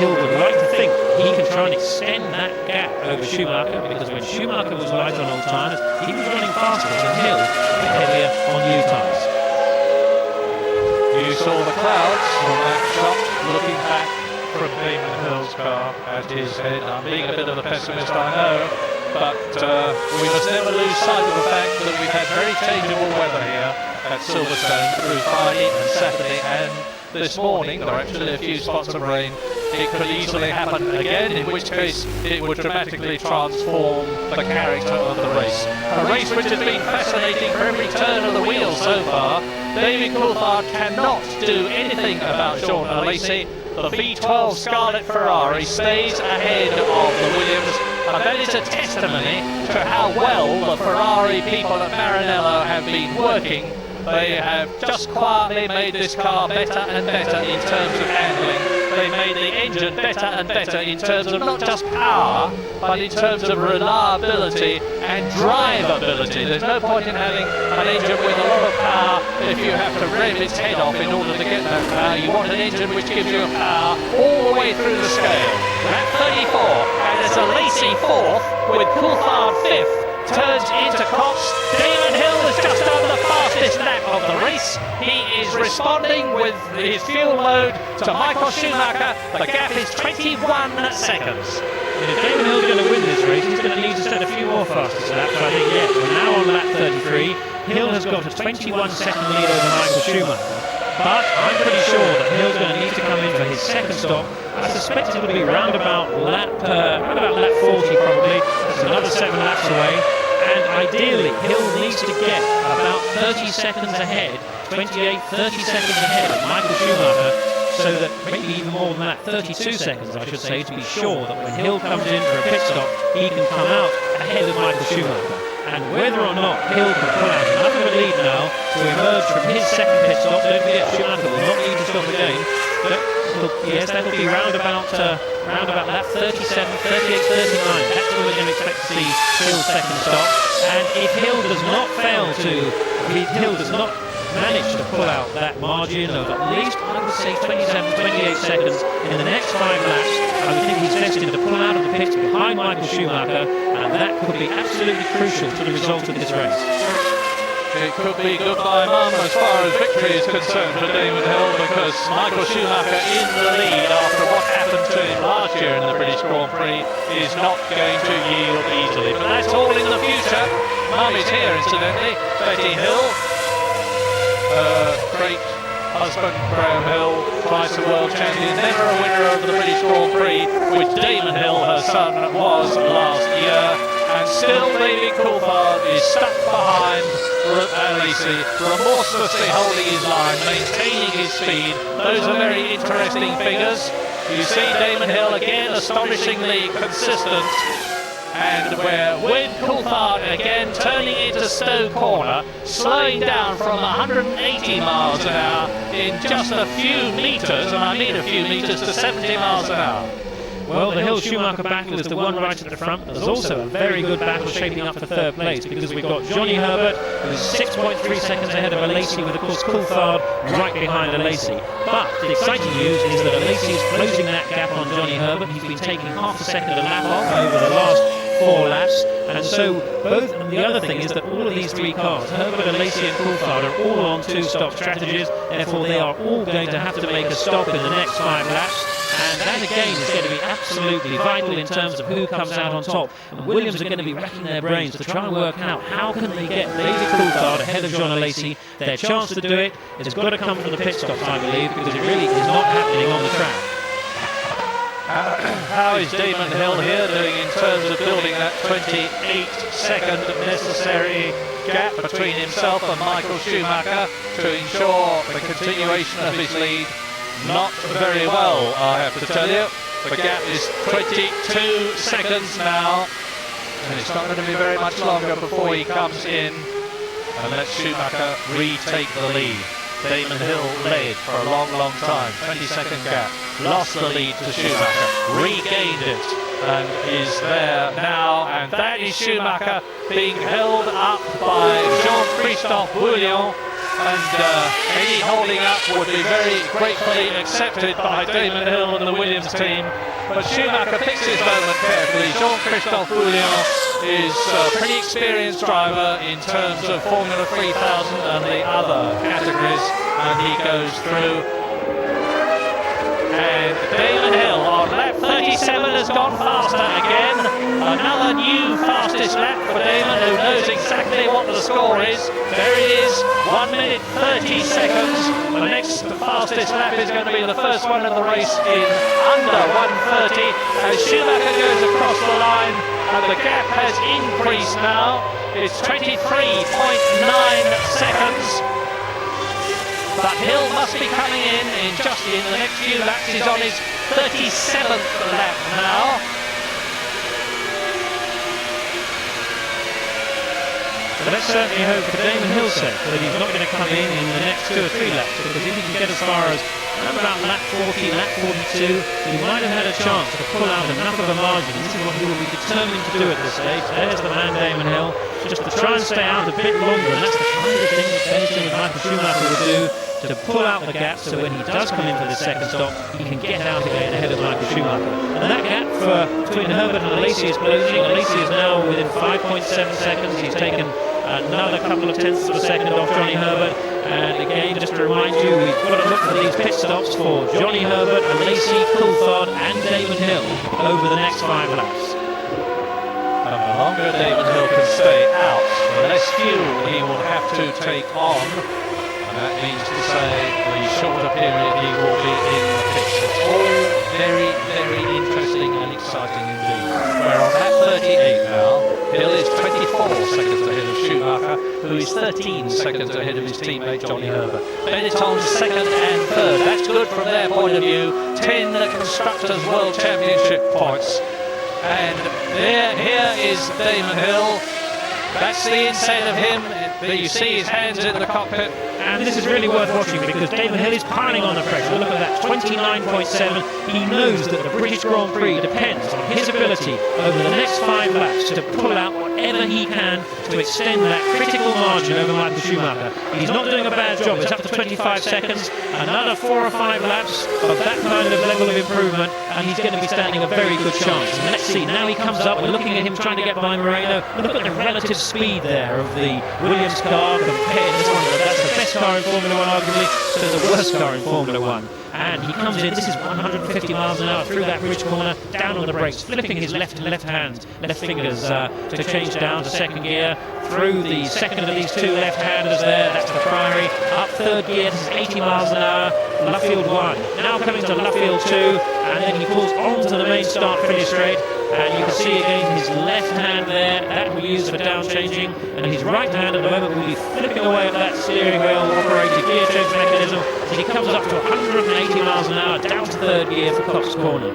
Hill would like to think he can try and extend that gap over Schumacher, because when Schumacher was light on old tyres, he was running faster than Hill, but heavier on new tyres. You saw the clouds on that shot, looking back from Damon Hill's car at his head. I'm being a bit of a pessimist, I know, but we must never lose sight of the fact that we've had very changeable weather here at Silverstone through Friday and Saturday, and this morning there are actually a few spots of rain. It could easily happen again, in which case it would dramatically transform the character of the race. A race which has been fascinating for every turn of the wheel so far. David Coulthard cannot do anything about Sean Lacey. The V12 Scarlet Ferrari stays ahead of the Williams, and that is a testimony to how well the Ferrari people at Maranello have been working. They have just quietly made this car better and better in terms of handling. They made the engine better and better in terms of not just power, but in terms of reliability and drivability. There's no point in having an engine with a lot of power if you have to rev its head off in order to get that power. You want an engine which gives you power all the way through the scale. Lap 34, and it's a Lacey fourth with Coulthard fifth. Turns into Cox. Damon Hill has just done the fastest lap of the race. He is responding with his fuel load to Michael Schumacher. The gap is 21 seconds. If Damon Hill's going to win this race, he's going to need to set a few more fastest laps. I think, yeah, we're now on lap 33. Hill has got a 21-second lead over Michael Schumacher. But I'm pretty sure that Hill's going to need to come in for his second stop. I suspect it'll be round about lap 40 probably. That's another 7 laps away. And ideally, Hill needs to get about 30 seconds ahead, 28, 30 seconds ahead of Michael Schumacher, so that maybe even more than that, 32 seconds I should say, to be sure that when Hill comes in for a pit stop, he can come out ahead of Michael Schumacher. And whether or not Hill can pull out enough of a lead now to emerge from his second pit stop, don't forget Schumacher will not need to stop again. But yes, that'll be round about lap 37, 38, 39. That's when we're going to expect to see Hill's second stop. And if Hill does not manage to pull out that margin of at least, I would say, 27, 28 seconds in the next 5 laps, I would think he's destined to pull out of the pits behind Michael Schumacher, and that could be absolutely crucial to the result of this race. It could be goodbye mum as far as victory is concerned for Damon Hill, because Michael Schumacher in the lead after what happened to him last year in the British Grand Prix is not going to yield easily. But that's all in the future. Mum is here, incidentally, Betty Hill. Great husband, Graham Hill, twice a world champion, never a winner of the British Grand Prix, which Damon Hill, her son, was last year. And still David Coulthard is stuck behind Lacey, remorselessly holding his line, maintaining his speed. Those are very interesting figures. You see Damon Hill again astonishingly consistent. And we're with Coulthard again turning into Stowe Corner, slowing down from 180 miles an hour in just a few metres, and I mean a few metres, to 70 miles an hour. Well, the Hill-Schumacher battle is the one right at the front. There's also a very good battle shaping up for third place, because we've got Johnny Herbert, who's 6.3 seconds ahead of Lacey, with, of course, Coulthard right behind Lacey. But the exciting news is that Lacey is closing that gap on Johnny Herbert. He's been taking half a second a lap off over the last 4 laps, and so and the other thing is that all of these 3 cars, Herbert, Lacey and Coulthard, are all on 2-stop strategies. Therefore they are all going to have to make a stop in the next 5 laps, and that again is going to be absolutely vital in terms of who comes out on top. And Williams are going to be racking their brains to try and work out how can they get David Coulthard ahead of Jean Lacey. Their chance to do it has got to come from the pit stops, I believe, because it really is not happening on the track. How is Damon Hill here doing in terms of building that 28-second necessary gap between himself and Michael Schumacher to ensure the continuation of his lead? Not very well, I have to tell you. The gap is 22 seconds now, and it's not going to be very much longer before he comes in and lets Schumacher retake the lead. Damon Hill led for a long, long time, 20-second gap, lost the lead to Schumacher, regained it, and is there now, and that is Schumacher being held up by Jean-Christophe Bouillon, and any holding up would be very gratefully accepted by Damon Hill and the Williams team. But Schumacher picks his moment carefully. Jean-Christophe Bouillon is a pretty experienced driver in terms of Formula 3000 and the other categories, and he goes through. And Damon Hill on lap 37 has gone faster again. Another new fastest lap for Damon, who knows exactly what the score is. There it is, 1 minute 30 seconds. The next fastest lap is going to be the first one of the race in under 1:30 as Schumacher goes across the line, and the gap has increased now. It's 23.9 seconds. But Hill must be coming in just in the next few laps. He's on his 37th lap now. So let's certainly hope for Damon Hill's sake that he's not going to come in the next 2 or 3 laps, because if he can get as far as Around about lap 40, lap 42, he might have had a chance to pull out enough of a margin. This is what he will be determined to do at this stage. There's the man Damon Hill, just to try and stay out a bit longer, and that's the kind of thing that Benetton and Michael Schumacher will do, to pull out the gap so when he does come in for the second stop, he can get out again ahead of Michael Schumacher. And that gap between Herbert and Alesi is closing. Alesi is now within 5.7 seconds. He's taken another couple of tenths of a second off Johnny Herbert. And again, just to remind you, we've got to look for these pit stops for Johnny Herbert, Alesi, Coulthard and Damon Hill over the next 5 laps. And the longer Damon Hill can stay out, the less fuel he will have to take on. And that means to say the shorter period he will be in the pits. It's all very, very interesting and exciting indeed. We're on lap 38 now. Hill is 24 seconds ahead of Schumacher, who is 13 seconds ahead of his teammate Johnny Herbert. Benetton's second and third. That's good from their point of view. 10 Constructors' World Championship points. And here is Damon Hill. That's the inside of him. You see his hands in the cockpit. And this is really worth watching because Damon Hill is piling on the pressure. Look at that, 29.7. He knows that the British Grand Prix depends on his ability over the next 5 laps to pull out whatever he can to extend that critical margin over Michael Schumacher. He's not doing a bad job. It's up to 25 seconds. Another 4 or 5 laps of that kind of level of improvement, and he's going to be standing a very good chance. And let's see, now he comes up. We're looking at him trying to get by Moreno. Look at the relative speed there of the Williams car compared to this one. That's the best car in Formula 1, arguably, to the worst car in Formula 1. And he comes in, this is 150 miles an hour through that bridge corner, down on the brakes, flipping his left fingers to change down to second gear, through the second of these 2 left-handers there, that's the Priory, up third gear, this is 80 miles an hour, Luffield 1, now coming to Luffield 2, and then he pulls onto the main start-finish straight, and you can see again his left hand there, that will be used for down changing, and his right hand at the moment will be flipping away at that steering wheel operated gear change mechanism, so he comes up to 180 miles an hour down to third gear for Cops Corner.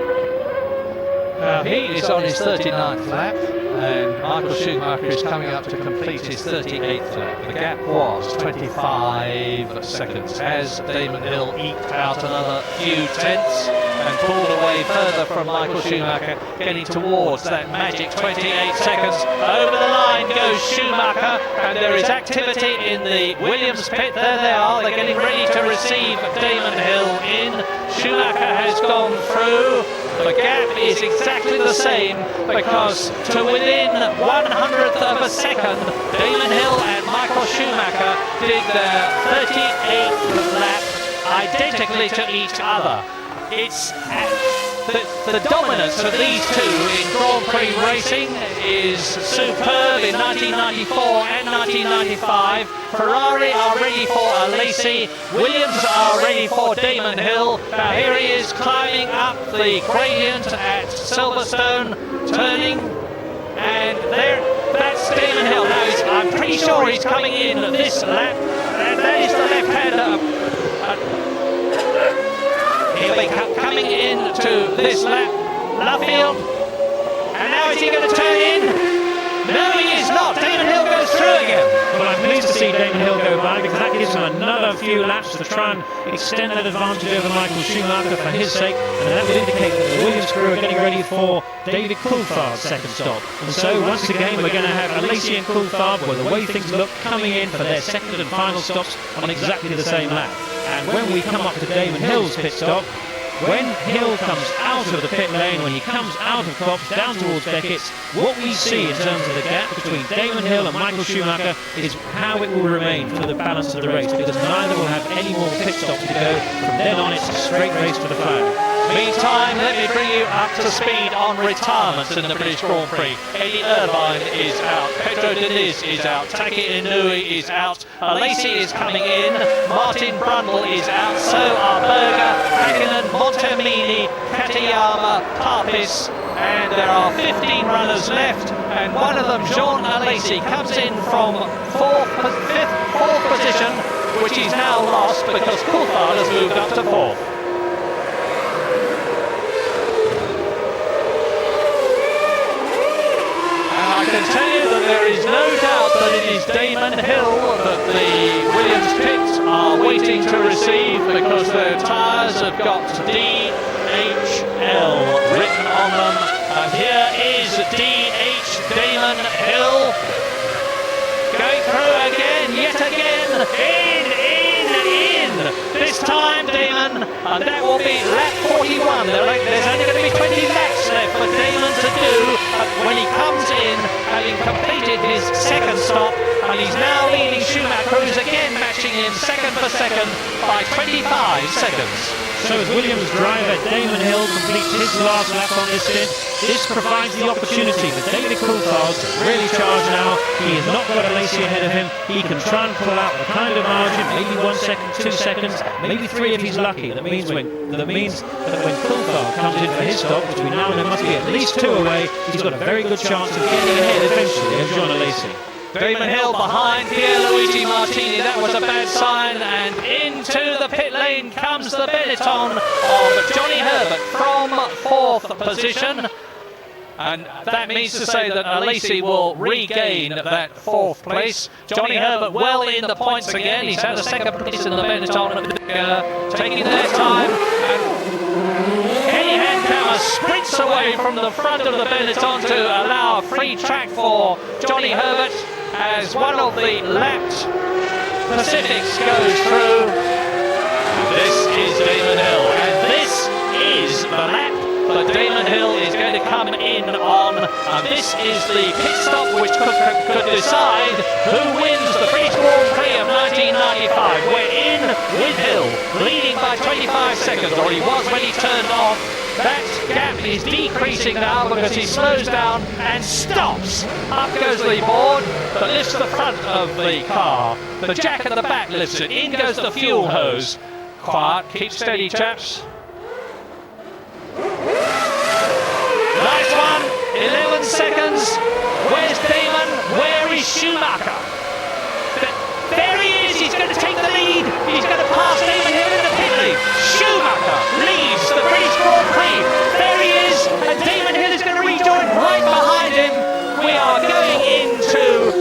Now he is on his 39th lap, and Michael Schumacher is coming up to complete his 38th lap. The gap was 25 seconds as Damon Hill eked out another few tenths and pulled away further from Michael Schumacher, getting towards that magic 28 seconds. Over the line goes Schumacher, and there is activity in the Williams pit. There they are, they're getting ready to receive Damon Hill in. Schumacher has gone through. The gap is exactly the same because to within 100th of a second, Damon Hill and Michael Schumacher did their 38th lap identically to each other. It's the dominance of these two in Grand Prix racing is superb in 1994 and 1995. Ferrari are ready for Alesi, Williams are ready for Damon Hill. Now here he is climbing up the gradient at Silverstone, turning, and there, that's Damon Hill. Now I'm pretty sure he's coming in this lap, and that is the left-hander. He'll be coming into this lap, Luffield, and now is he going to turn in? No, he is not. Damon Hill goes through again. Well, I'm pleased to see Damon Hill go by because that gives him another few laps to try and extend that advantage over Michael Schumacher for his sake, and that would indicate that the Williams crew are getting ready for David Coulthard's second stop. And so once again we're going to have Alesi and Coulthard, well, the way things look, coming in for their second and final stops on exactly the same lap. And when we come up to Damon Hill's pit stop, when Hill comes out of the pit lane, when he comes out of Copse down towards Beckett's, what we see in terms of the gap between Damon Hill and Michael Schumacher is how it will remain for the balance of the race, because neither will have any more pit stops to go. From then on, it's a straight race to the flag. Meantime, let me bring you up to speed on retirements in the British Grand Prix. Eddie Irvine is out, Pedro Diniz is out, Taki Inui is out, Alesi is coming in, Martin Brundle is out, so are Berger, Hakkinen, Montemini, Katayama, Papis, and there are 15 runners left, and one of them, Jean Alesi, comes in from fourth position, which he's now lost because Coulthard has moved up to fourth. I can tell you that there is no doubt that it is Damon Hill that the Williams pits are waiting to receive because their tyres have got DHL written on them. And here is DH Damon Hill going through again, yet again, in. This time, Damon, and that will be lap 41. There's only going to be 20 laps left for Damon to do when he comes in, having completed his second stop, and he's now leading Schumacher, who's again matching him second for second by 25 seconds. So as Williams driver Damon Hill completes his last lap on this stint, this provides the opportunity for David Coulthard to really charge now. He has not got a Lacey ahead of him. He can try and pull out the kind of margin, maybe 1 second, 2 seconds, maybe 3 if he's lucky. That means that when Coulthard comes in for his stop, which we now know must be at least 2 away, he's got a very good chance of getting ahead eventually of John Lacey. Damon Hill behind Pierluigi Martini, that was a bad sign, and into the pit lane comes the Benetton of Johnny Herbert from 4th position. And that means to say that Alesi will regain that 4th place. Johnny Herbert well in the points again. He's had a second place in the Benetton, taking their time. And Kenny Hankower sprints away from the front of the Benetton to allow a free track for Johnny Herbert as one of the lapped Pacifics goes through. This is Damon Hill, and this is the lap that Damon Hill is going to come in on, and this is the pit stop which could decide who wins the British Grand Prix of 1995. We're in with Hill, leading by 25 seconds, or he was when he turned off. That gap is decreasing now because he slows down and stops. Up goes the board that lifts the front of the car. The jack at the back lifts it. In goes the fuel hose. Quiet, keep steady, chaps. Nice one, 11 seconds. Where's Damon? Where is Schumacher? There he is, he's going to take the lead. He's going to pass Damon Hill in the pit lane. Schumacher leads the British Grand Prix. There he is, and Damon Hill is going to rejoin right behind him. We are going into,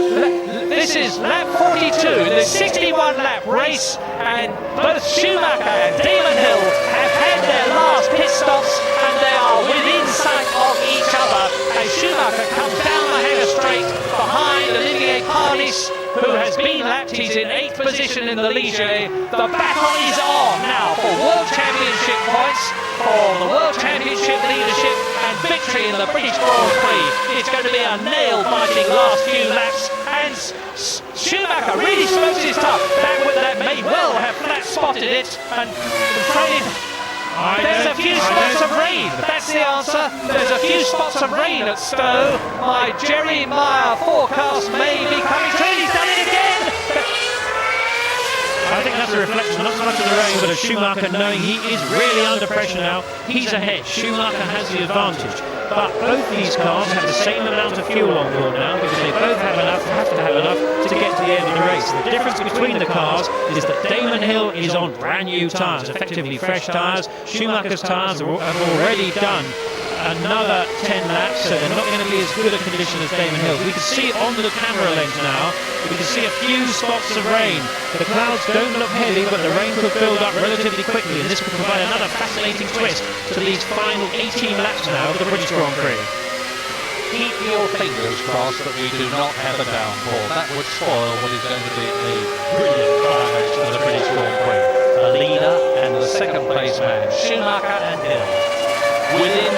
this is lap 42, the 61 lap race, and both Schumacher and Damon Hill have had their last pit stops, and they are within sight of each other as Schumacher comes down the hangar straight behind Olivier Panis, who has been lapped. He's in 8th position in the Ligier. The baton is on now for World Championship points, for the World Championship leadership and victory in the British Grand Prix. It's going to be a nail-biting last few laps, and Schumacher really smokes his top. That may well have flat spotted it and afraid. There's a few spots of rain. That's the answer. There's a few spots of rain at Stowe. My Jerry Meyer forecast may be coming true. He's done it again. I think that's a reflection not so much of the rain, but of Schumacher knowing he is really under pressure now. He's ahead. Schumacher has the advantage. But both these cars have the same amount of fuel on board now because they both have to have enough to get to the end of the race. The difference between the cars is that Damon Hill is on brand new tyres, effectively fresh tyres. Schumacher's tyres have already done another 10 laps, so they're not going to be as good a condition as Damon Hill. We can see it on the camera lens now. We can see a few spots of rain. The clouds don't look heavy, but the rain could build up relatively quickly, and this could provide another fascinating twist to these final 18 laps now of the British Grand Prix. Keep your fingers crossed that we do not have a downpour. That would spoil what is going to be a brilliant climax of the British Grand Prix. The leader and the second place man, Schumacher and Hill, within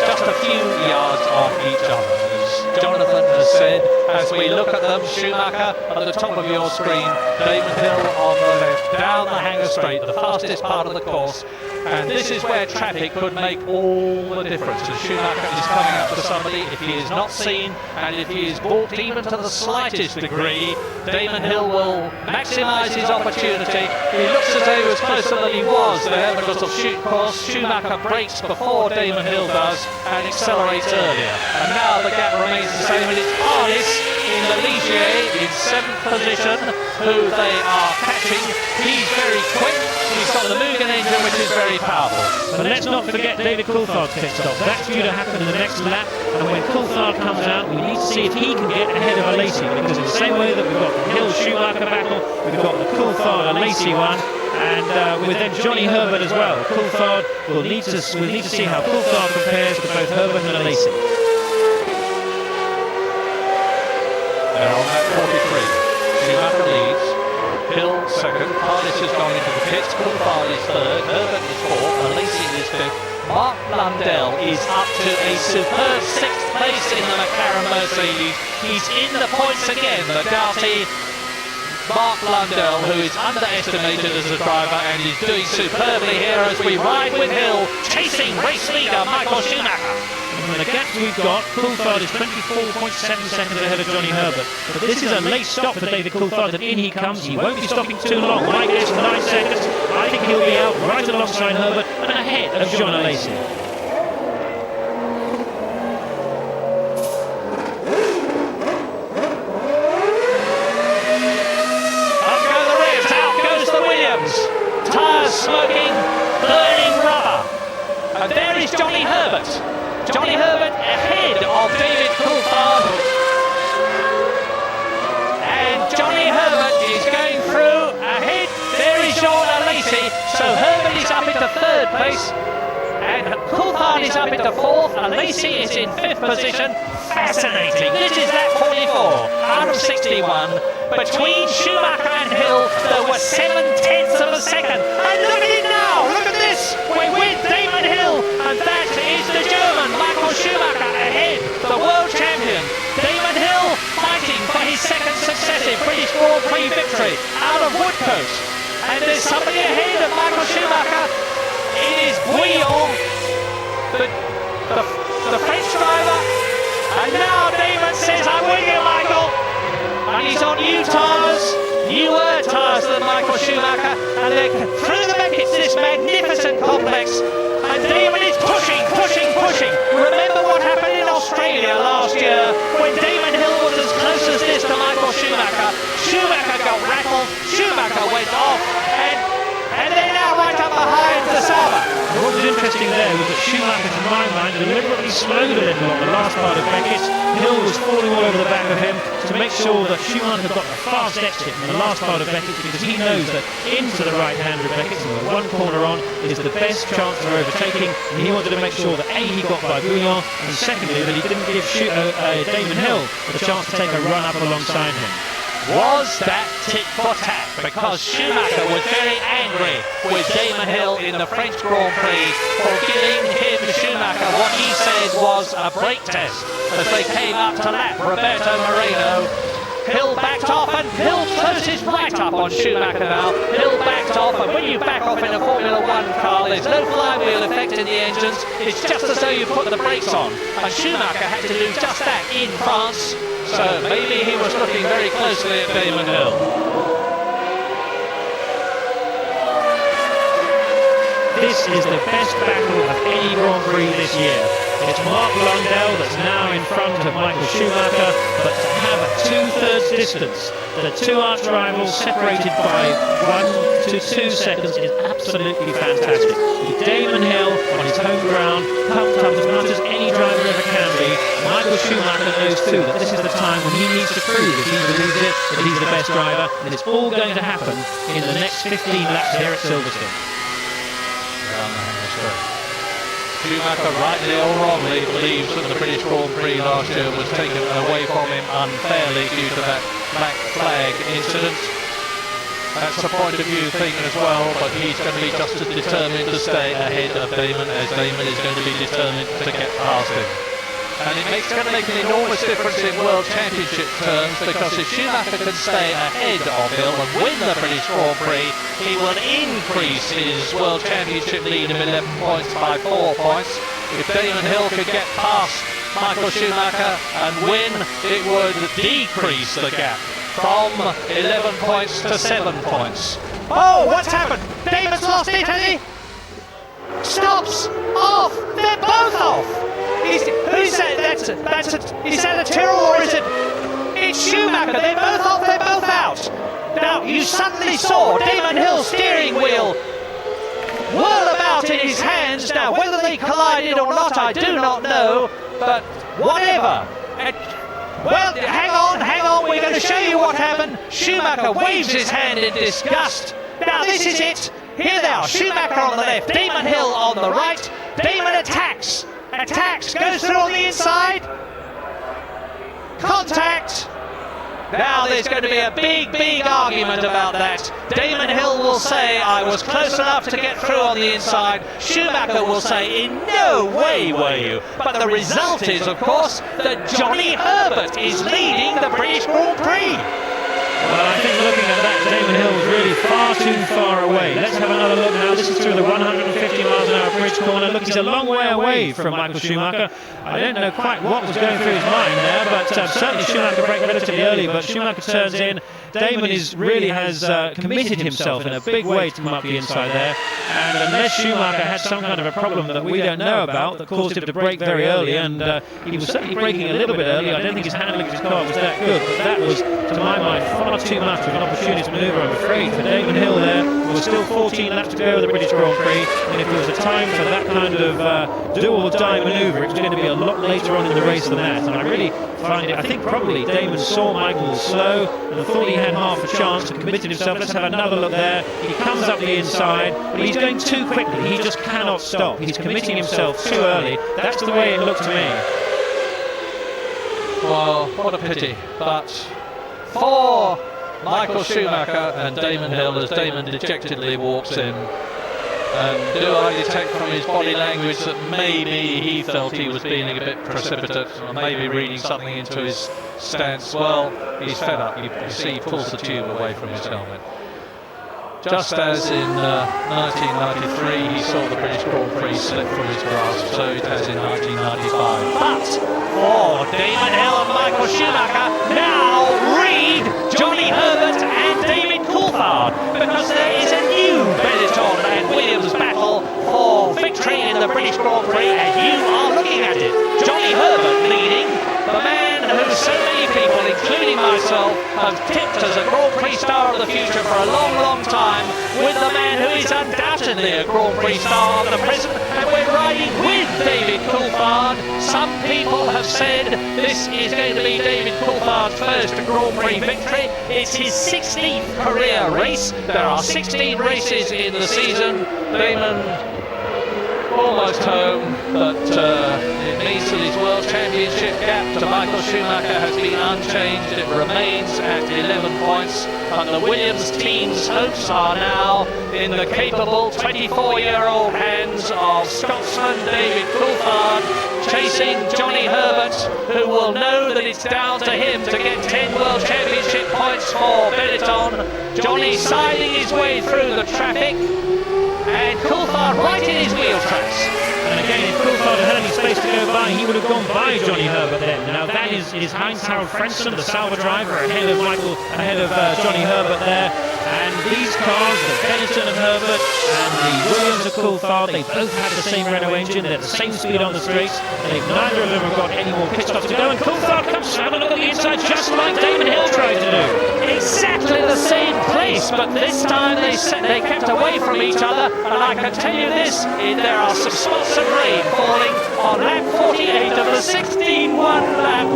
just a few yards of each other. As Jonathan has said, as we look at them, Schumacher at the top of your screen, Damon Hill on the left, down the hangar straight, the fastest part of the course. And this is where traffic could make all the difference. As Schumacher is coming up to somebody, if he is not seen and if he is balked even to the slightest degree, Damon Hill will maximise his opportunity. He looks as though he was closer than he was there because of course Schumacher brakes before Damon Hill does and accelerates earlier. And now the gap remains the same, and it's Panis in the Ligier in 7th position who they are catching. He's very quick. He's got the Mugen engine, which is very powerful. But let's not forget David Coulthard's pit stop. That's due to happen in the next lap, and when Coulthard comes out, we need to see if he can get ahead of Alesi, because in the same way that we've got the Hill-Schumacher battle, we've got the Coulthard-Alesi one. and with then Johnny Herbert as well. Coulthard, we'll need to see how Coulthard compares to both Herbert and Alesi. They're on that 43. Schumacher leads. Hill second. Harness has gone into the pits. Coulthard is third. Herbert is fourth. Alesi is fifth. Mark Blundell is up to a superb sixth place in the McLaren Mercedes. He's in the points again. The Gauti Mark Blundell, who is underestimated as a driver and is doing superbly here as we ride with Hill, chasing race leader Michael Schumacher. And the gaps we've got, Coulthard is 24.7 seconds ahead of Johnny Herbert. But this is a late stop for David Coulthard, and in he comes. He won't be stopping too long. My guess, 9 seconds. I think he'll be out right alongside Herbert and ahead of John Alesi. Up go the rears, out goes the Williams. Tyres smoking, burning rubber. And there is Johnny Herbert. Johnny Herbert ahead of David Coulthard. And Johnny Herbert is going through ahead. There is Jean Alesi. So Herbert is up into third place. And Coulthard is up into fourth. Alesi is in fifth position. Fascinating. This is lap 44 out of 61. Between Schumacher and Hill, there were 7/10 of a second. And look at it now. Look at this. We're with Damon Hill. And that is the German Michael Schumacher ahead, the world champion. Damon Hill fighting for his second successive British Grand Prix victory out of Woodcote. And there's somebody ahead of Michael Schumacher. It is Bouillon, the French driver. And now Damon says, I'm with you, Michael. And he's on new tyres, newer tyres than Michael Schumacher. And they're through the Beckett's, this magnificent complex. And Damon is pushing. Remember what happened in Australia last year when Damon Hill was as close as this to Michael Schumacher. Schumacher got rattled, Schumacher went off, and they're now right up behind the Sauber. What was interesting there was that Schumacher, to my mind, deliberately slowed a little on the last part of Beckett's. Hill was falling all over the back of him to make sure that Schumacher got a fast exit in the last part of Beckett's, because he knows that into the right hand of Beckett's and the one corner on is the best chance for overtaking, and he wanted to make sure that A, he got by Bouillon, and secondly that he didn't give Damon Hill the chance to take a run up alongside him. Was that tit for tat? Because Schumacher was very angry with Damon Hill in the French Grand Prix for giving him, Schumacher, what he said was a brake test as they came up to lap Roberto Moreno. Hill backed off, and Hill closes right up on Schumacher now. Hill backed off, and when you back off in a Formula 1 car, there's no flywheel effect in the engines. It's just as though you put the brakes on. And Schumacher had to do just that in France. So maybe he was looking very closely at Damon Hill. This is the best battle of any Grand Prix this year. It's Mark Blundell that's now in front of Michael Schumacher, but to have a 2/3 distance, the two arch rivals separated by 1 to 2 seconds is absolutely fantastic. With Damon Hill on his home ground, pumped up as much as any driver ever can be, Michael Schumacher knows too that this is the time when he needs to prove, if he believes it, that he's the best driver, and it's all going to happen in the next 15 laps here at Silverstone. Schumacher, rightly or wrongly, believes that the British Grand Prix last year was taken away from him unfairly due to that black flag incident. That's a point of view thing as well, but he's going to be just as determined to stay ahead of Damon as Damon is going to be determined to get past him. And it's going to make an enormous difference in World Championship terms, because if Schumacher can stay ahead of Hill and win the British Grand Prix, he will increase his World Championship lead of 11 points by 4 points. If Damon Hill could get past Michael Schumacher and win, it would decrease the gap from 11 points to 7 points. Oh, what's happened? Damon's lost it, has he? Stops! Off! They're both off! Who's that? Is that a Tyrrell, or is it? It's Schumacher. They're both off. They're both out. Now you suddenly saw Damon Hill's steering wheel whirl about in his hands. Now whether they collided or not, I do not know. But whatever. Well, hang on. We're going to show you what happened. Schumacher waves his hand in disgust Now this is it. Here they are. Schumacher on the left, Damon Hill on the right. Damon attacks, goes through on the inside. Contact. Now there's going to be a big argument about that. Damon Hill will say, I was close enough to get through on the inside. Schumacher will say, in no way were you. But the result is, of course, that Johnny Herbert is leading the British Grand Prix. Well, I think looking at that, Damon Hill is really far too far away. Let's have another look now. This is through the 150 miles an hour bridge corner. Look, he's a long way away from Michael Schumacher. I don't know quite what was going through his mind there, but certainly Schumacher braked relatively early, but Schumacher turns in. Damon really has committed himself in a big way to come up the inside there, and unless Schumacher had some kind of a problem that we don't know about that caused him to brake very early, and he was certainly braking a little bit early. I don't think his handling of his car was that good, but that was, to my mind, far too much of an opportunist manoeuvre, I'm afraid, for Damon Hill there. There was still 14 laps to go of the British Grand Prix, and if there was a time for that kind of do-or-die manoeuvre, it was going to be a lot later on in the race than that, and I really find it, I think probably Damon saw Michael slow and thought he had half a chance and committed himself. Let's have another look there. He comes up the inside, but he's going too quickly. He just cannot stop. He's committing himself too early. That's the way it looked to me. Well, what a pity. But for Michael Schumacher and Damon Hill, as Damon dejectedly walks in, and do I detect from his body language that maybe he felt he was being a bit precipitate, or maybe reading something into his stance? Well, he's fed up. You see he pulls the tube away from his helmet. Just as in 1993 he saw the British Grand Prix slip from his grasp, so it has in 1995. But for Damon Hill and Michael Schumacher, now read Johnny Herbert and David Coulthard, because there is a new Benetton and Williams battle for victory in the British Grand Prix, and you are looking at it. Johnny Herbert leading, the man who so many people, including myself, have tipped as a Grand Prix star of the future for a long time, with the man who is undoubtedly a Grand Prix star of the present, and we're riding with David Coulthard. Some people have said this is going to be David Coulthard's first Grand Prix victory. It's his 16th career race. There are 16 races in the season. Damon almost home, but it means that his World Championship gap to Michael Schumacher has been unchanged. It remains at 11 points, and the Williams team's hopes are now in the capable 24-year-old hands of Scotsman David Coulthard, chasing Johnny Herbert, who will know that it's down to him to get 10 World Championship points for Benetton. Johnny siding his way through the traffic, and Coulthard right in his wheel tracks. And again, if Coulthard had any space to go by, he would have gone by Johnny Herbert then. Now that is Heinz-Harald Frentzen, the Sauber driver, ahead of Johnny Herbert there. And these cars, the Benetton of Herbert and the Williams of Coulthard, they both have the same Renault engine. They're the same speed on the straights. Neither of them have got any more pit stops to go. And Coulthard comes to have a look at the inside, just like Damon Hill tried to do. Exactly the same place, but this time they kept away from each other. And I can tell you this, there are some spots of rain falling on lap 48 of the 61 lap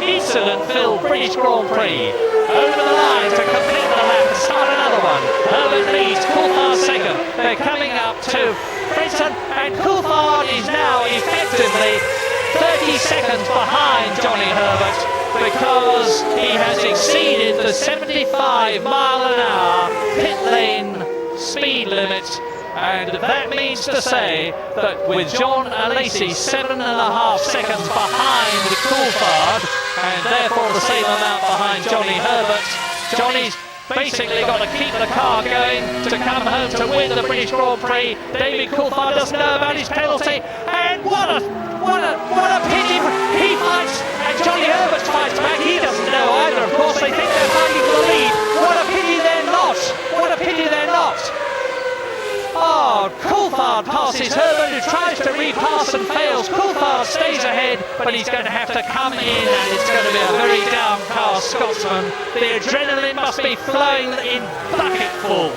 incident-filled British Grand Prix. Over the line to complete the lap and start another one. Herbert leads, Coulthard second. They're coming up to Frentzen, and Coulthard is now effectively 30 seconds behind Johnny Herbert, because he has exceeded the 75 mile an hour pit lane speed limit, and that means to say that with John Alesi 7.5 seconds behind Coulthard, and therefore the same amount behind Johnny Herbert, Johnny's basically got to keep the car going to come home to win the British Grand Prix. David Coulthard doesn't know about his penalty, and what a pity. He fights, and Johnny Herbert fights back. He doesn't know either, of course. They think they're fighting for the lead. What a pity they're not. What a pity they're not. Oh, Coulthard passes Herbert, who tries to repass and fails. Coulthard stays ahead, but he's going to have to come in, and it's going to be a very downcast Scotsman. The adrenaline must be flowing in bucketful.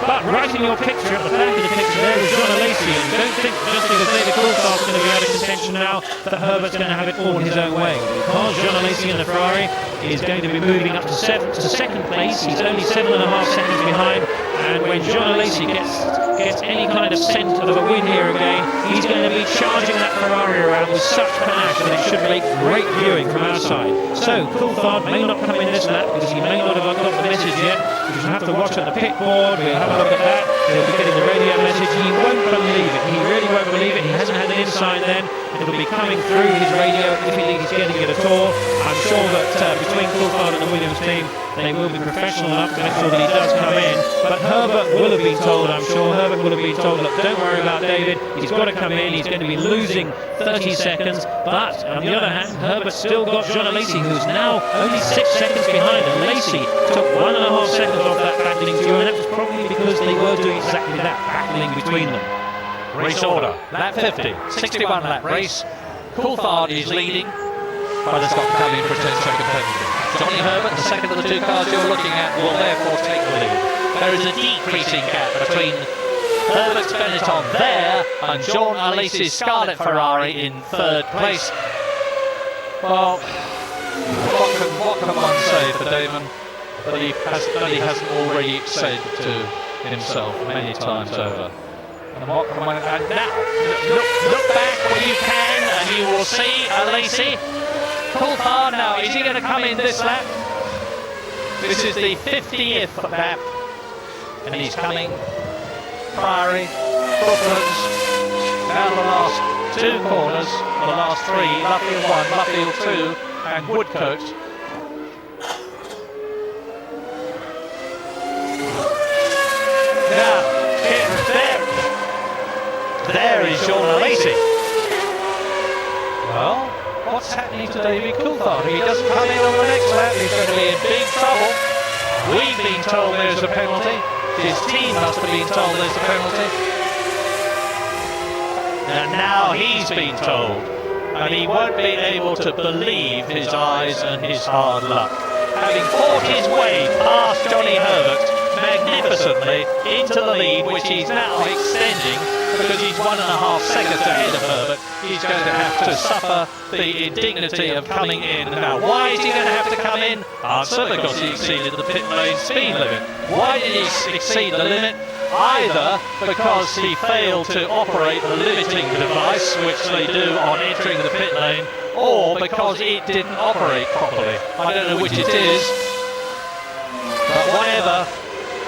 But right in your picture, at the back of the picture there is John Lacey, and don't think just because David Coulthard's going to be out of contention now that Herbert's going to have it all his own way. Because John Lacey in the Ferrari is going to be moving up to second place. He's only 7.5 seconds behind, and when John Lacey gets any kind of scent of a win here again, he's going to be charging that Ferrari around with such panache that it should make great viewing from our side. So Coulthard may not come in this lap because he may not have got the message yet. We'll have to watch at the pit board. We'll have a look at that. He'll be getting the radio message. He won't believe it. He really won't believe it. He hasn't had an inside then. It'll be coming through his radio if he's getting it at all. I'm sure that between Coulthard and the Williams team, they will be professional enough to make sure that he does come in. But Herbert will have been told, I'm sure, Herbert will have been told, look, don't worry about David. He's got to come in. He's going to be losing 30 seconds. But on the other hand, Herbert's still got John Lacey, who's now only 6 seconds behind. And Lacey took 1.5 seconds off that battling duo, and that was probably because they were doing exactly that, battling between them. Race order, lap 50, 61 lap race. Coulthard is leading, but has got to come in for a 10-second penalty. Johnny Herbert, the second of the two cars you're looking at, will therefore take the lead. There is a decreasing gap between Herbert's Benetton there and Jean Alesi's Scarlet Ferrari in third place. Well, what can one say for Damon that he hasn't already said to himself many times over? And now, look back where you can, and you will see Alesi. Coulthard now, is he going to come in this lap? This is the 50th lap, and he's coming. Priory, Brooklands, down the last two corners, the last three, Luffield 1, Luffield 2, and Woodcote. Now, there is Jean Alesi. Well, what's happening to David Coulthard? If he doesn't come in on the next lap, he's going to be in big trouble. We've been told there's a penalty. His team must have been told there's a penalty. And now he's been told. And he won't be able to believe his eyes and his hard luck. Having fought his way past Johnny Herbert magnificently into the lead, which he's now extending, because he's 1.5 seconds ahead of Herbert, he's going to have to suffer the indignity of coming in. Now, why is he going to have to come in? Answer, because he exceeded the pit lane speed limit. Why did he exceed the limit? Either because he failed to operate the limiting device, which they do on entering the pit lane, or because it didn't operate properly. I don't know which it is, but whatever.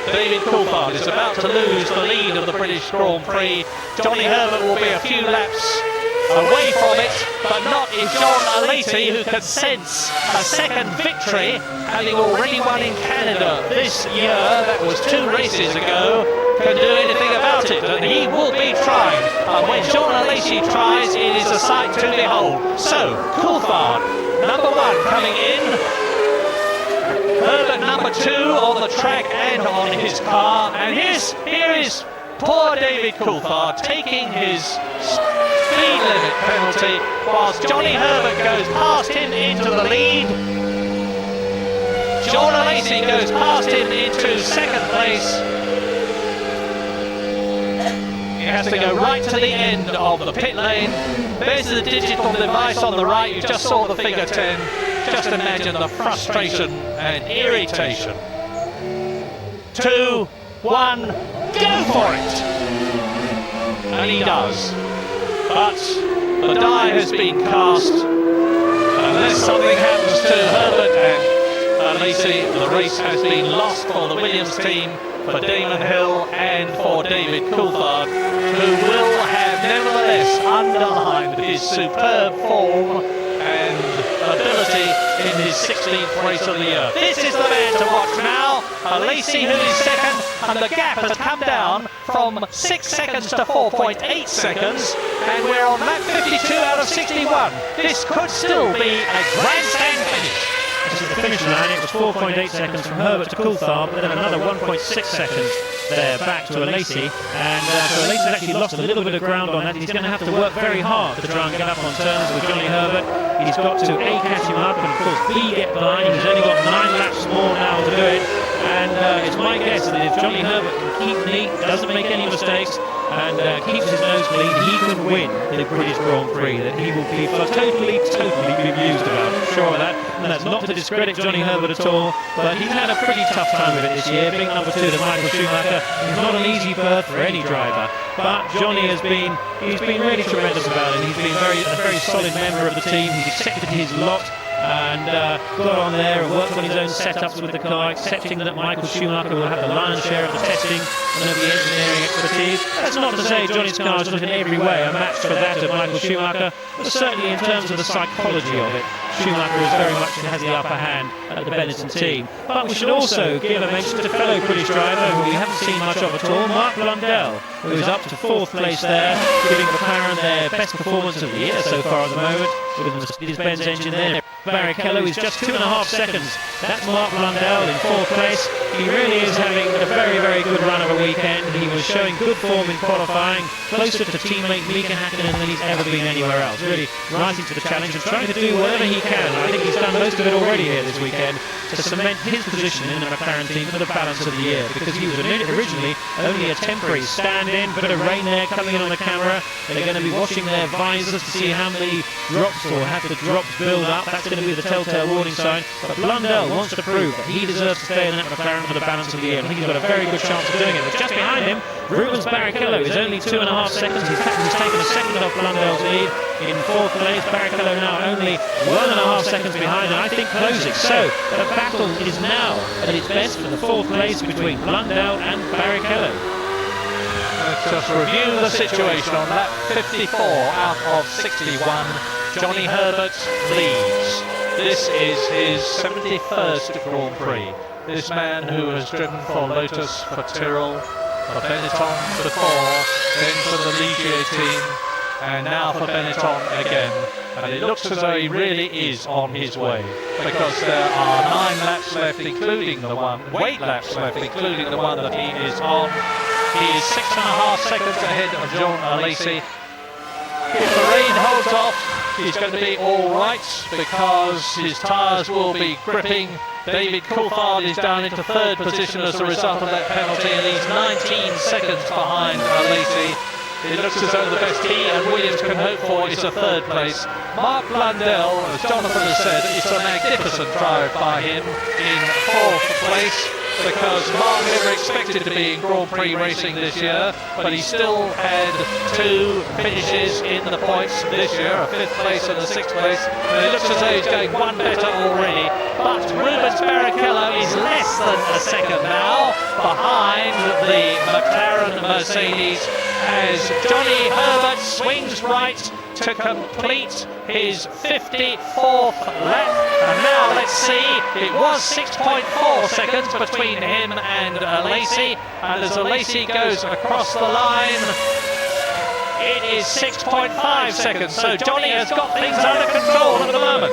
David Coulthard is about to lose the lead of the British Grand Prix. Johnny Herbert will be a few laps away from it, but not if Jean Alesi, who can sense a second victory, having already won in Canada this year, that was 2 races ago, can do anything about it, and he will be trying. And when Jean Alesi tries, it is a sight to behold. So, Coulthard, number 1, coming in. Herbert number 2 on the track and on his car, and here is poor David Coulthard taking his speed limit penalty whilst Johnny Herbert goes past him into the lead. Jean Alesi goes past him into second place. He has to go right to the end of the pit lane. There's the digital device on the right. You just saw the figure 10. Just imagine the frustration and irritation. 2, 1, go for it! And he does. But the die has been cast. Unless something happens to Herbert and Alesi, the race has been lost for the Williams team, for Damon Hill and for David Coulthard, who will have nevertheless underlined his superb form and ability in his 16th race of the year. This is the man to watch now. Alesi, who is second, and the gap has come down from 6 seconds to 4.8 seconds, and we're on lap 52 out of 61. This could still be a grandstand finish. This is the finish line. It was 4.8 seconds from Herbert to Coulthard, but then another 1.6 seconds there back to Alesi, and so Alesi's actually lost a little bit of ground on that. He's going to have to work very hard to try and get up on terms with Johnny Herbert. He's got to A, catch him up, and of course B, get behind. He's only got 9 laps more now to do it, and it's my guess that if Johnny Herbert can keep neat, doesn't make any mistakes, and keeps his nose clean, he can win the British Grand Prix. That he will be totally bemused about. I'm sure of that. And that's not to discredit Johnny Herbert at all, but he's had a pretty tough time of it this year. Being number 2 to Michael Schumacher is not an easy berth for any driver. But Johnny he's been really tremendous about it. He's been a very solid member of the team. He's accepted his lot and got on there and worked on his own setups with the car, accepting that Michael Schumacher will have the lion's share of the testing and of the engineering expertise. That's not to say Johnny's car is not in every way a match for that of Michael Schumacher, but certainly in terms of the psychology of it, Schumacher is very much has the upper hand at the Benetton team. But we should also give a mention to fellow British driver who we haven't seen much of at all, Mark Blundell, who is up to 4th place there, giving McLaren their best performance of the year so far at the moment, with the Mercedes-Benz engine there. Barrichello is just 2.5 seconds. That's Mark Blundell in 4th place. He really is having a very good run of a weekend. He was showing good form in qualifying, closer to teammate Mika Hakkinen than he's ever been anywhere else. Really rising to the challenge and trying to do whatever he can. I think he's done most of it already here this weekend to cement his position in the McLaren team for the balance of the year, because he was originally only a temporary stand-in. Bit of rain there coming in on the camera. They're going to be watching their visors to see how many drops or have the drops build up. That's going to be the telltale warning sign. But Blundell wants to prove that he deserves to stay in that McLaren for the balance of the year. I think he's got a very good chance of doing it. But just behind him, Rubens Barrichello is only 2.5 seconds. He's taken a second off Blundell's lead in 4th place. Barrichello now only 1.5 seconds behind, and I think closing. So the battle is now at its best for the 4th place between Blundell and Barrichello. Let's just review the situation on lap 54 out of 61. Johnny Herbert leads. This is his 71st Grand Prix. This man who has driven for Lotus, for Tyrrell, for Benetton before, then for the Ligier team, and now for Benetton again. And it looks as though he really is on his way, because there are 9 laps left, including the one, 8 laps left, including the one that he is on. He is 6.5 seconds ahead of John Alesi. If the rain holds off, he's going to be all right, because his tyres will be gripping. David Coulthard is down into 3rd position as a result of that penalty, and he's 19 seconds behind Alesi. It looks as though the best he and Williams can hope for is a 3rd place. Mark Blundell, as Jonathan has said, it's a magnificent drive by him in 4th place, because Mark never expected to be in Grand Prix racing this year, but he still had 2 finishes in the points this year, a 5th place and a 6th place, and it looks as though he's going one better already. But Rubens Barrichello is less than a second now behind the McLaren Mercedes, as Johnny Herbert swings right to complete his 54th lap. And now let's see, it was 6.4 seconds between him and Alesi, and as Alesi goes across the line, it is 6.5 seconds. So Johnny has got things under control at the moment.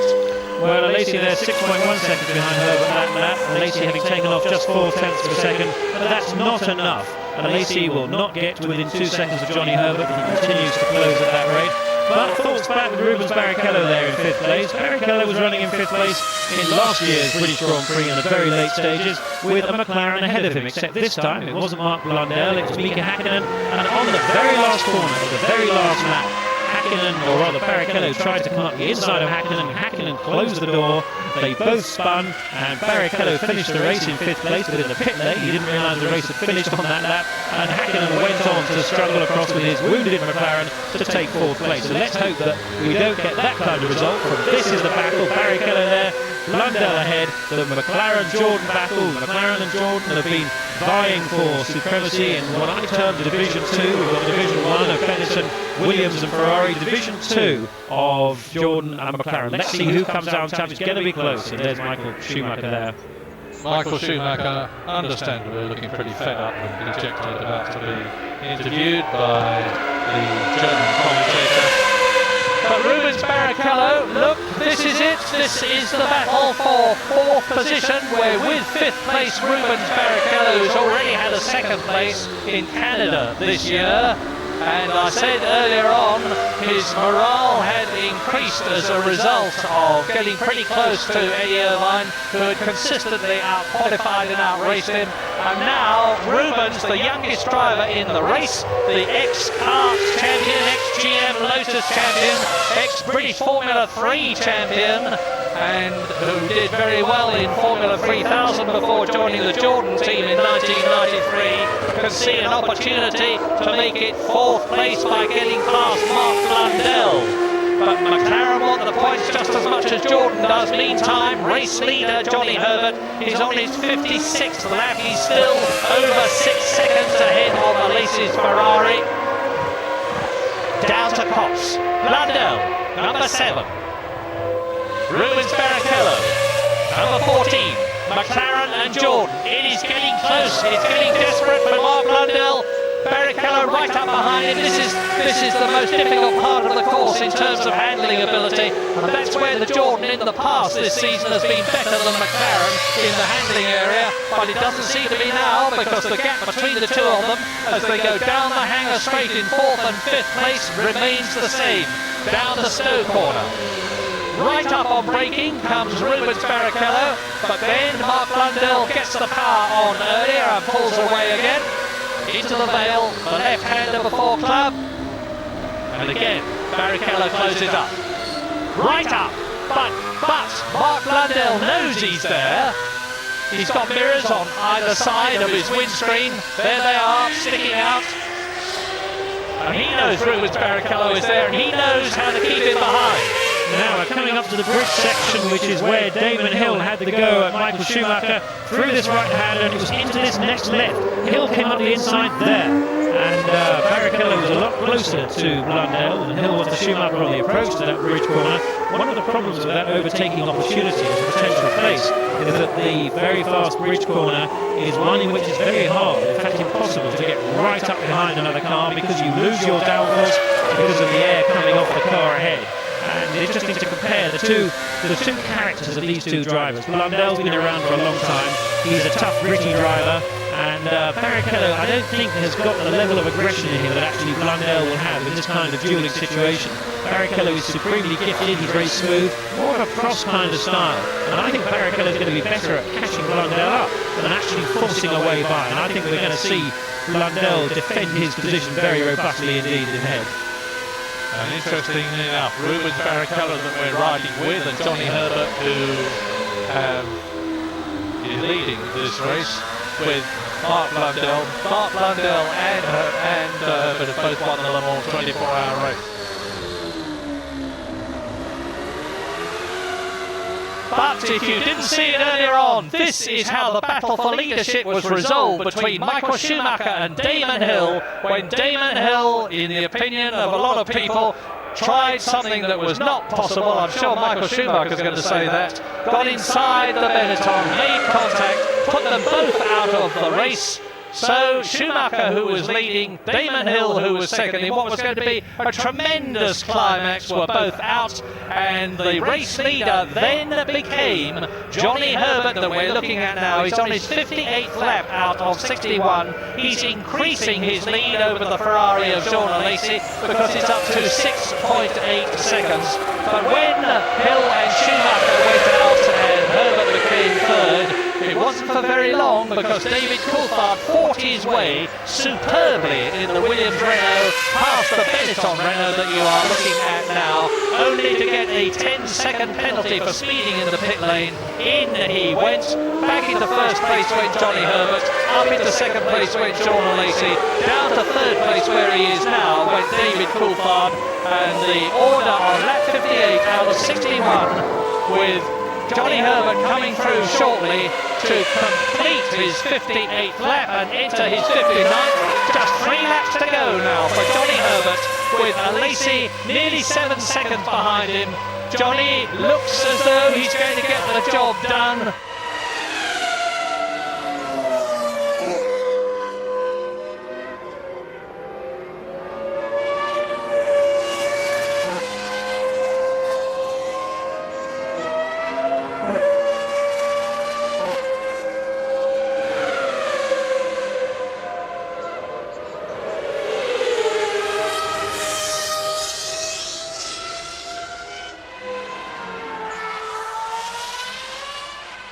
Well, Alesi there 6.1 seconds behind Herbert that lap. Alesi having taken off just 0.4 of a second, but that's not enough. Alesi will not get to within 2 seconds of Johnny Herbert, and he continues to close at that rate. But thoughts back with Rubens Barrichello there in 5th place. Barrichello was running in 5th place in last year's British Grand Prix in the very late stages, with a McLaren ahead of him, except this time it wasn't Mark Blundell, it was Mika Hakkinen, and on the very last corner, at the very last lap, Hakkinen, or rather Barrichello, tried to come up the inside of Hakkinen, and Hakkinen closed the door. They both spun, and Barrichello finished the race in 5th place, but in the pit lane he didn't realise the race had finished on that lap, and Hakkinen went on to struggle across with his wounded McLaren to take 4th place. So let's hope that we don't get that kind of result from This Is the Battle. Barrichello there, Blundell ahead, the McLaren-Jordan battle. McLaren and Jordan have been vying for supremacy in what I term Division 2. We've got Division 1 of Benetton, Williams and Ferrari, Division 2 of Jordan and McLaren. Let's see who comes out on top. It's going to be close, and there's Michael Schumacher there. Michael Schumacher, understandably looking pretty fed up and dejected, about to be interviewed by the German commentator. But Rubens Barrichello, look, this is it. This is the battle for 4th position, where with 5th place Rubens Barrichello, who's already had a 2nd place in Canada this year, And I said earlier on, his morale had increased as a result of getting pretty close to Eddie Irvine, who had consistently out-qualified and out-raced him. And now Rubens, the youngest driver in the race, the ex-kart champion, ex-GM Lotus champion, ex-British Formula 3 champion, and who did very well in Formula 3000 before joining the Jordan team in 1993, can see an opportunity to make it fourth place by getting past Mark Blundell. But McLaren want the points just as much as Jordan does. Meantime, race leader Johnny Herbert is on his 56th lap. He's still over 6 seconds ahead of Alesi's Ferrari. Down to Cox. Blundell, number 7. Rubens Barrichello, number 14, McLaren and Jordan. It is getting close, it's getting desperate for Mark Blundell. Barrichello right up behind him. This is the most difficult part of the course in terms of handling ability, and that's where the Jordan in the past this season has been better than McLaren in the handling area, but it doesn't seem to be now, because the gap between the two of them as they go down the hanger straight in 4th and 5th place remains the same, down the Stowe corner. Right up on braking comes Rubens Barrichello, but then Mark Blundell gets the power on earlier and pulls away again. Into the Vale, the left-hander before club. And again, Barrichello closes up. Right up, but Mark Blundell knows he's there. He's got mirrors on either side of his windscreen. There they are, sticking out. And he knows Rubens Barrichello is there, and he knows how to keep him behind. Now we're coming up to the bridge section, which is where Damon Hill had the go at Michael Schumacher through this right hand, and it was into this next left. Hill came up the inside there, and Barrichello was a lot closer to Blundell than Hill was to Schumacher on the approach to that bridge corner. One of the problems with that overtaking opportunity as a potential place is that the very fast bridge corner is one in which it's very hard, in fact impossible, to get right up behind another car because you lose your downforce because of the air coming off the car ahead. And it's interesting to compare the two characters of these two drivers. Blundell's been around for a long time. He's a tough, gritty driver, and Barrichello, I don't think, has got the level of aggression in him that actually Blundell will have in this kind of dueling situation. Barrichello is supremely gifted, he's very smooth, more of a cross kind of style, and I think Barrichello is going to be better at catching Blundell up than actually forcing a way by, and I think we're going to see Blundell defend his position very robustly indeed in head. And interestingly enough, Rubens Barrichello that we're riding with, and Johnny Herbert, who is leading this race with Mark Blundell. Mark Blundell and Herbert have both won the Le Mans 24-hour race. But if you didn't see it earlier on, this is how the battle for leadership was resolved between Michael Schumacher and Damon Hill, when Damon Hill, in the opinion of a lot of people, tried something that was not possible. I'm sure Michael Schumacher is going to say that. Got inside the Benetton, made contact, put them both out of the race. So Schumacher, who was leading, Damon Hill, who was second, in what was going to be a tremendous climax, were both out, and the race leader then became Johnny Herbert, that we're looking at now. He's on his 58th lap out of 61. He's increasing his lead over the Ferrari of Jean Alesi because it's up to 6.8 seconds. But when Hill and Schumacher went out and Herbert became third, it wasn't for very long, because David Coulthard fought his way superbly in the Williams Renault past the Benetton Renault that you are looking at now, only to get a 10-second penalty for speeding in the pit lane. In he went. Back into first place went Johnny Herbert. Up into second place went Jean Alesi. Down to third place, where he is now, went David Coulthard. And the order on lap 58 out of 61, with Johnny Herbert coming through shortly to complete his 58th lap and enter his 59th. Just 3 laps to go now for Johnny Herbert, with Alesi nearly 7 seconds behind him. Johnny looks as though he's going to get the job done.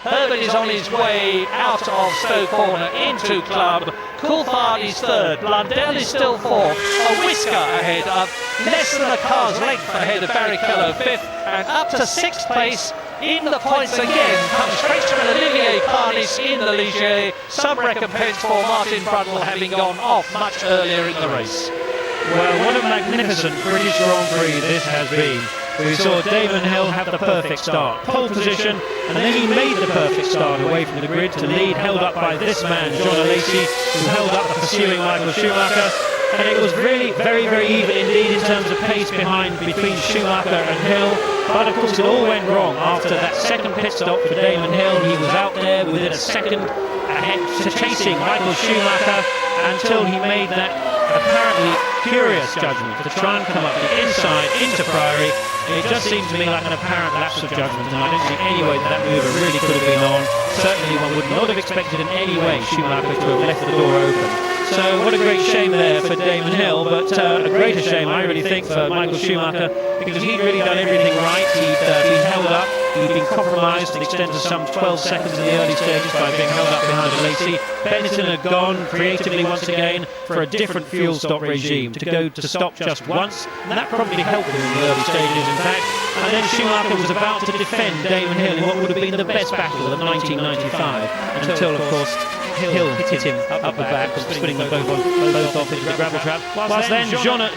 Herbert is on his way out of Stowe Corner into Club. Coulthard is third. Blundell is still fourth. A whisker ahead of less than a car's length ahead of Barrichello fifth. And up to sixth place in the points again comes Frenchman Olivier Parnis in the Ligier. Some recompense for Martin Brundle having gone off much earlier in the race. Well, what a magnificent British Grand Prix this has been. We saw Damon Hill have the perfect start, pole position, and then he made the perfect start away from the grid to lead, held up by this man, John Alesi, who held up the pursuing Michael Schumacher. And it was really very, very even indeed in terms of pace between Schumacher and Hill. But of course it all went wrong after that second pit stop for Damon Hill. He was out there within a second ahead to chasing Michael Schumacher until he made that apparently curious judgment to try and come up the inside into Priory. It just seemed to me like an apparent lapse of judgment, and I don't see any way that mover really could have been on. Certainly one would not have expected in any way Schumacher to have left the door open. So what a great shame there for Damon Hill, but a greater shame I really think for Michael Schumacher, because he'd really done everything right. He'd been held up, he'd been compromised to the extent of some 12 seconds in the early stages by being held up behind Alesi. Benetton had gone creatively once again for a different fuel stop regime, to stop just once, and that probably helped him in the early stages in fact. And then Schumacher was about to defend Damon Hill in what would have been the best battle of 1995, until of course Hill hit him up the back, spinning them both off into the gravel trap. Whilst then Johnny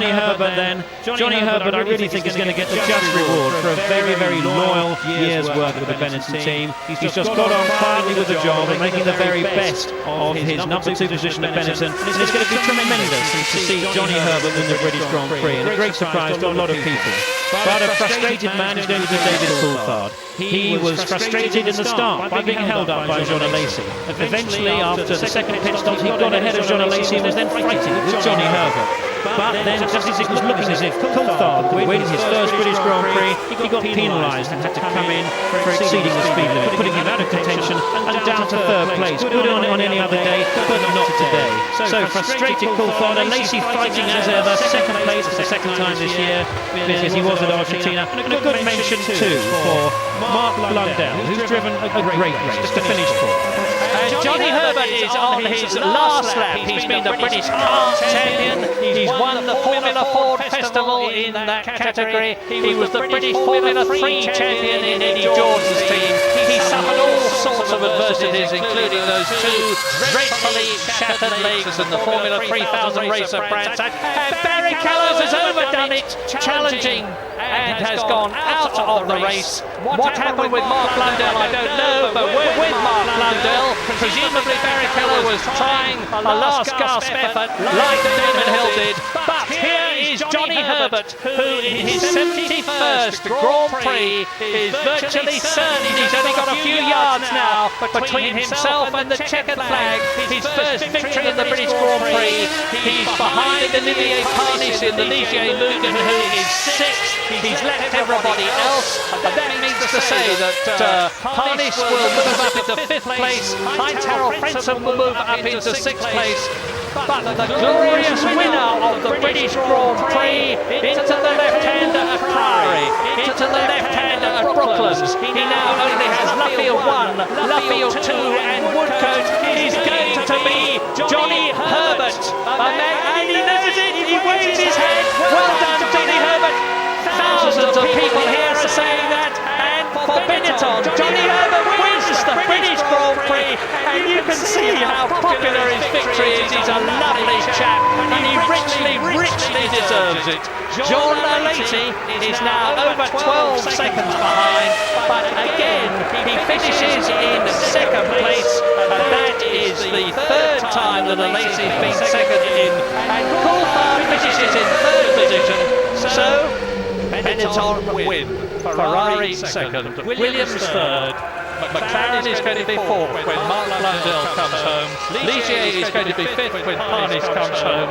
Herbert, I really think is going to get the just reward for a very, very loyal year's work with the Benetton team. He's just got on quietly with the job and making the very best of his number 2 position at Benetton. And it's going to be tremendous to see Johnny Herbert win the British Grand Prix, and a great surprise to a lot of people. But a frustrated man is going to be David Coulthard. He was frustrated in the start by being held up by John Alesi. Eventually, after the second pit stop, he got ahead of John Alesi and was then fighting with Johnny Herbert. But then, just as it was looking as if Coulthard would win his first British Grand Prix, he got penalised and had to come in for exceeding the speed limit, putting him out of contention and down to third place. Good on any other day, but not today. So frustrated Coulthard, Alesi fighting as ever, second place for the second time this year, as he was at Argentina. And a good mention too for Mark Blundell, who's driven a great race, just to finish fourth. Johnny Herbert is on his last lap. He's been the British car champion. He's won the Formula Ford Festival in that category. He was the British Formula 3 champion in Eddie George's team. He suffered all sorts of adversities, including those two dreadfully shattered legs in the Formula 3000 race at Brands. And Barrichello has overdone it, challenging, and has gone out of the race. What happened with Mark Blundell, I don't know, but with Mark Blundell, presumably Barrichello was trying a last gasp effort like Damon Hill did. But here is Johnny Herbert, who in his 71st Grand Prix is virtually certain. He's only got a few yards now between himself and the checkered flag. His first victory in the British Grand Prix. He's behind Olivier Parnis in the Ligier Lugan, who is sixth. He's left everybody else. But that means to say that Parnis will move up into fifth place. Heinz Harald Frentzen will move up into sixth place. But the glorious winner of the British Grand Prix into the left-hander at Priory, into the left-hander at Brooklands. He now only has Luffield 1, Luffield 2 and Woodcote. He's going to be Johnny Herbert. And he knows it, he waves his hand. Well done, Johnny Herbert. Thousands of people here are saying that. And for Benetton, Johnny Herbert wins the British Grand Prix, and you can see how popular his victory is. He's a lovely chap, and he richly deserves it. John Alesi is now over 12 seconds behind, but again, he finishes in second place, and that is the third time that Alesi's been second in, and Coulthard finishes in third position. So Benetton win. Ferrari second, Williams third, McLaren is going to be fourth when Mark Blundell comes home, Ligier is going to be fifth when Parnis comes home,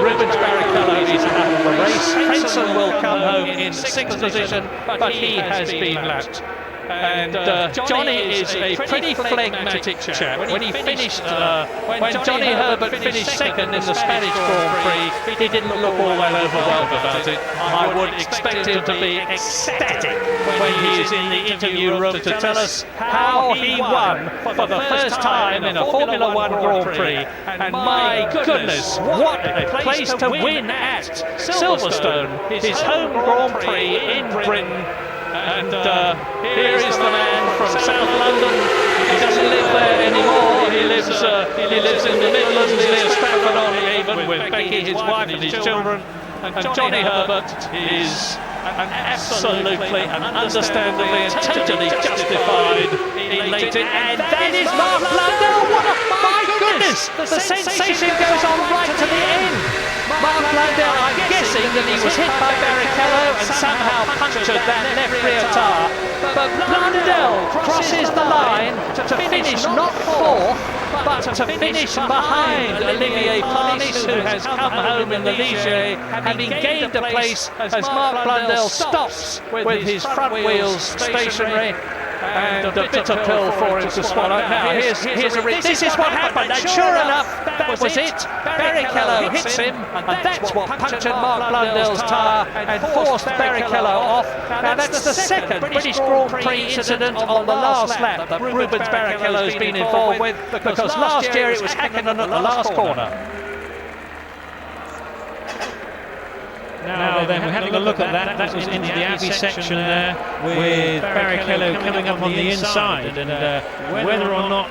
Rubens Barrichello is out of the race, Frentzen will come home in sixth position, but he has been lapped. And Johnny is a pretty phlegmatic chap. When he finished, when Johnny Herbert finished second in the Spanish Grand Prix, he didn't look all that overwhelmed about it. I would expect him to be ecstatic when he is in the interview room to tell us how he won for the first time in a Formula One Grand Prix. And my goodness, what a place to win at Silverstone, his home Grand Prix in Britain. And here is the man from South London. He doesn't live there anymore. He lives in the Midlands near Stratford-on-Avon with Becky, his wife, and his children. And Johnny Herbert is absolutely and understandably and totally justified, elated. And that is Mark Blundell. My goodness, the sensation goes on right to the end. Mark Blundell, I'm guessing that he was hit by Barrichello and somehow punctured that left rear tyre. But Blundell crosses the line to finish not fourth, but to finish behind Olivier Panis, who has come home in the Ligier, having gained a place as Mark Blundell stops with his front wheels stationary. And a bitter pill for him to swallow. Now this is what happened, and sure enough, that was it. Barrichello hits him, and that's what punctured Mark Blundell's tyre and forced Barrichello off. Now that's the second British Grand Prix incident on the last lap that Rubens Barrichello's been involved with, because last year it was Hakkinen at the last corner. Now then, we're having a look at that. That was into the Abbey section there, with Barrichello coming up on the inside, and whether or not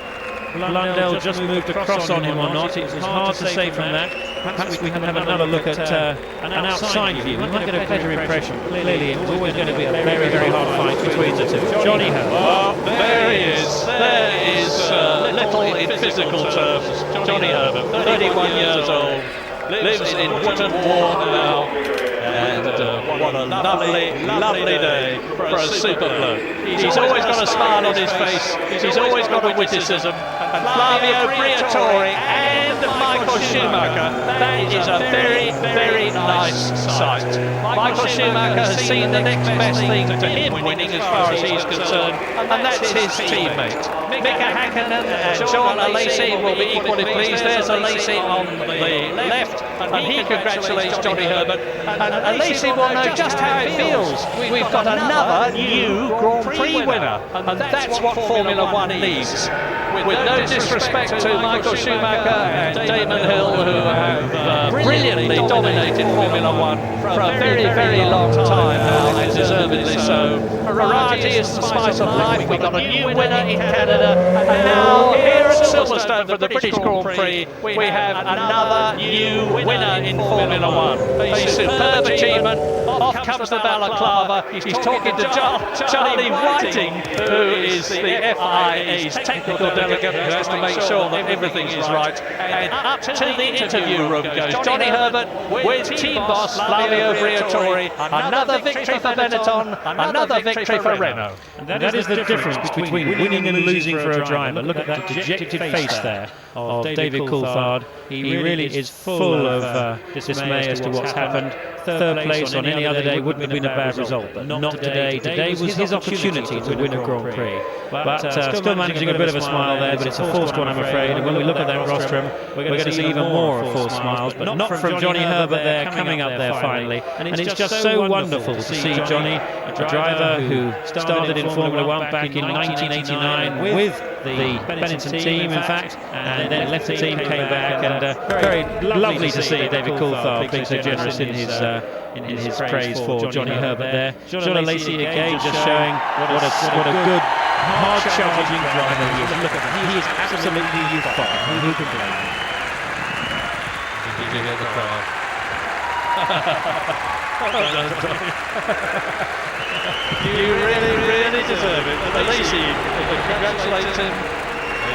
Blundell just moved across on him or not, it was hard to say from that. Perhaps we can have another look at an outside view. We might get a better impression. Clearly, it was always going to be a very, very hard fight between the two. Johnny Herbert. Oh, there he is. There is little in physical terms. Johnny Herbert, 31 years old, lives in Wootton Ward now. And what a lovely day for a super bloke. He's always got a smile on his face. He's always got a witticism. And Flavio Briatore and Michael Schumacher, that is a very, very nice sight. Michael Schumacher has seen the next best thing to him winning as far as he's concerned, and that's his teammate. Mika Hakkinen and John Alesi will be equally pleased. There's Alesi on the left, and he congratulates Johnny Herbert. And Alesi will know just how it feels. We've got another new Grand Prix winner, and that's what Formula One needs. With no disrespect to Michael Schumacher and Damon Hill, who have brilliantly dominated Formula One for a very, very long time now, and deservedly so. Variety is the spice of life. We've got a new winner in Canada, and now here at Silverstone for the British Grand Prix, we have another new winner in Formula One. A superb achievement. Off comes the balaclava. He's talking to Charlie Whiting, who is the FIA's technical delegate, who has to make sure that everything is right. And up to the interview room goes Johnny Herbert with team boss Flavio Briatore. Another victory for Benetton, another victory for Renault. And that is the difference between winning and losing for a driver. Look at that dejected face there of David Coulthard. He really is full of dismay as to what's happened. Third place on any other day wouldn't have been a bad result, but not today. Today was his opportunity to win a Grand Prix. But still managing a bit of a smile there, but it's a forced one, I'm afraid. And when we look at that rostrum, we're going to see even more of forced smiles, but not from Johnny Herbert there, coming up there finally. And it's just so wonderful to see Johnny, a driver who started in Formula One back in 1989 with the Benetton team, in fact, and then left the team, came back, and very lovely to see David Coulthard being so generous in his praise for Johnny Herbert there. John Alesi again just showing what a good, hard-charging driver he is. Look at him, he is absolutely youthful. Who can blame him? Did you hear the crowd? You really, really deserve it. Alesi congratulates him.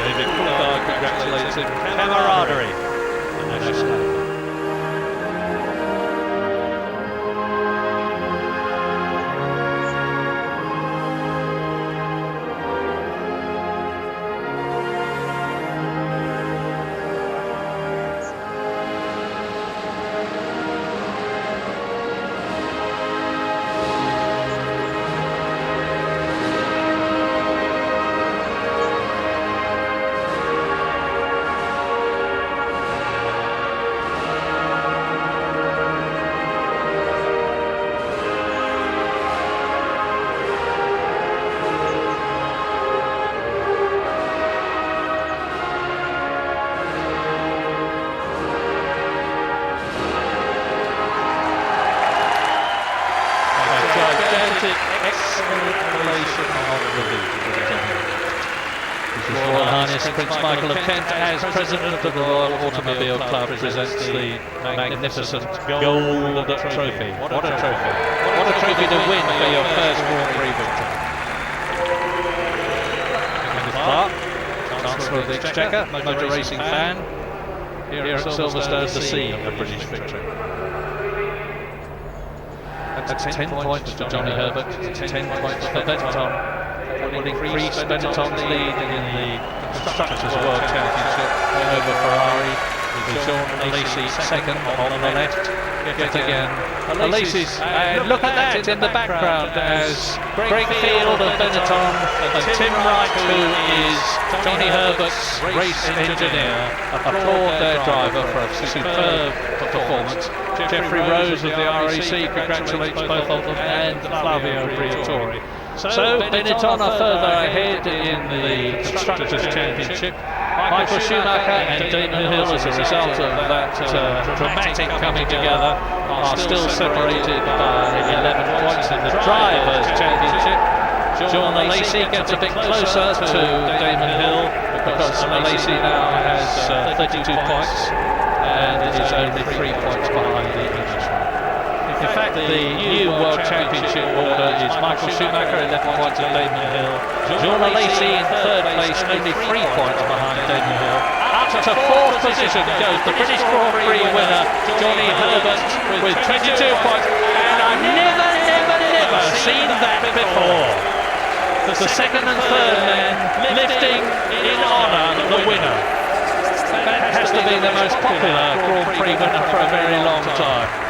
David Coulthard congratulates him. Camaraderie. National. His Royal Highness Prince Michael of Kent, as President of the Royal Automobile Club, presents the magnificent gold trophy. What a trophy. What a trophy to win for your first Grand Prix victory. Kenneth Clark, Chancellor of the Exchequer, motor racing fan, here at Silverstone, the scene of British victory. That's 10 points for Johnny Herbert, 10 points for Benetton. Will increase Benetton's lead in the Constructors' World Championship over Ferrari, with Jean Alesi second on the left. Yet again, Alesi's, and look at that in the background as Greg Field of Benetton and Tim Wright, who is Johnny Herbert's race engineer, applaud their driver for a superb performance. Jeffrey Rose of the RAC congratulates both of them, and Flavio Briatore. So Benetton are further ahead in the Constructors' Championship. Michael Schumacher and Damon Hill, as a result of that dramatic coming together, are still separated by 11 points in the Drivers' Championship. Jean Alesi gets a bit closer to Damon Hill because Alesi now has 32 points and is only 3 points behind the Englishman. In fact, the new World Championship order is Michael Schumacher 11 points and Damon Hill. Jean Alesi in third place, only 3 points behind Damon Hill. Up to fourth position goes the British Grand Prix winner, Johnny Herbert, with 22 points. And I've never seen that before. The second and third men lifting in honour the winner. That has to be the most popular Grand Prix winner for a very long time.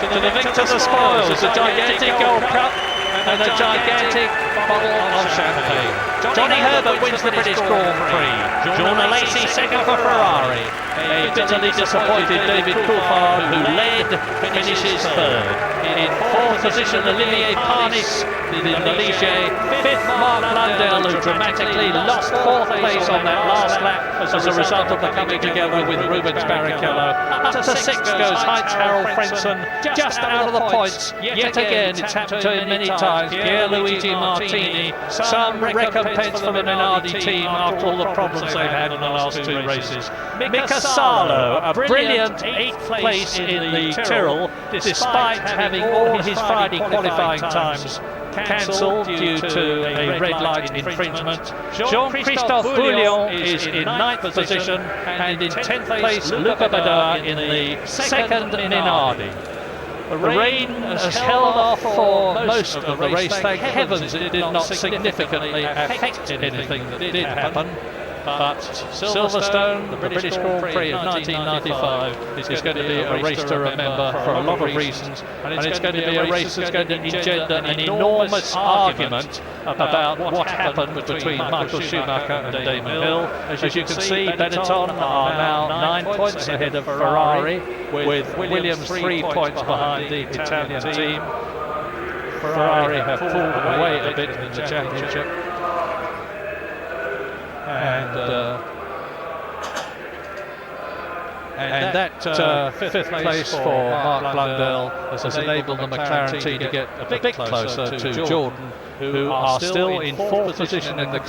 To the victor the spoils, a gigantic gold cup and a gigantic bottle of champagne. Johnny Herbert wins the British Grand Prix. Jean Alesi second for Ferrari. A bitterly disappointed David Coulthard, who led, finishes third. In fourth position, Olivier Panis, the Ligier. Fifth, Mark Blundell, who dramatically lost fourth place on that last lap as a result of the coming together with Rubens Barrichello. Up to sixth goes Heinz Harald Frentzen, just out of the points. Yet again, it's happened to him many times. Pierluigi Martini, some recompense for the Minardi team after all the problems they've had in the last two races. Mika Salo, a brilliant 8th place in the Tyrrell, despite having all his Friday qualifying times cancelled due to a red light infringement. Jean-Christophe Bouillon is in 9th position, and in 10th place Luca Badoer in the second Minardi. The rain has held off for most of the race. Thank heavens it did not significantly affect anything that did happen. But Silverstone, the British Grand Prix of 1995, is going to be a race to remember for a lot of reasons, and it's going to be a race that's going to engender an enormous argument about what happened between Michael Schumacher and Damon Hill. As you can see, Benetton are now 9 points ahead of Ferrari, with Williams 3 points behind the Italian team. Ferrari have pulled away a bit in the championship. And that fifth place for Mark Blundell has enabled the McLaren team to get a bit closer to Jordan, who are still in fourth position in the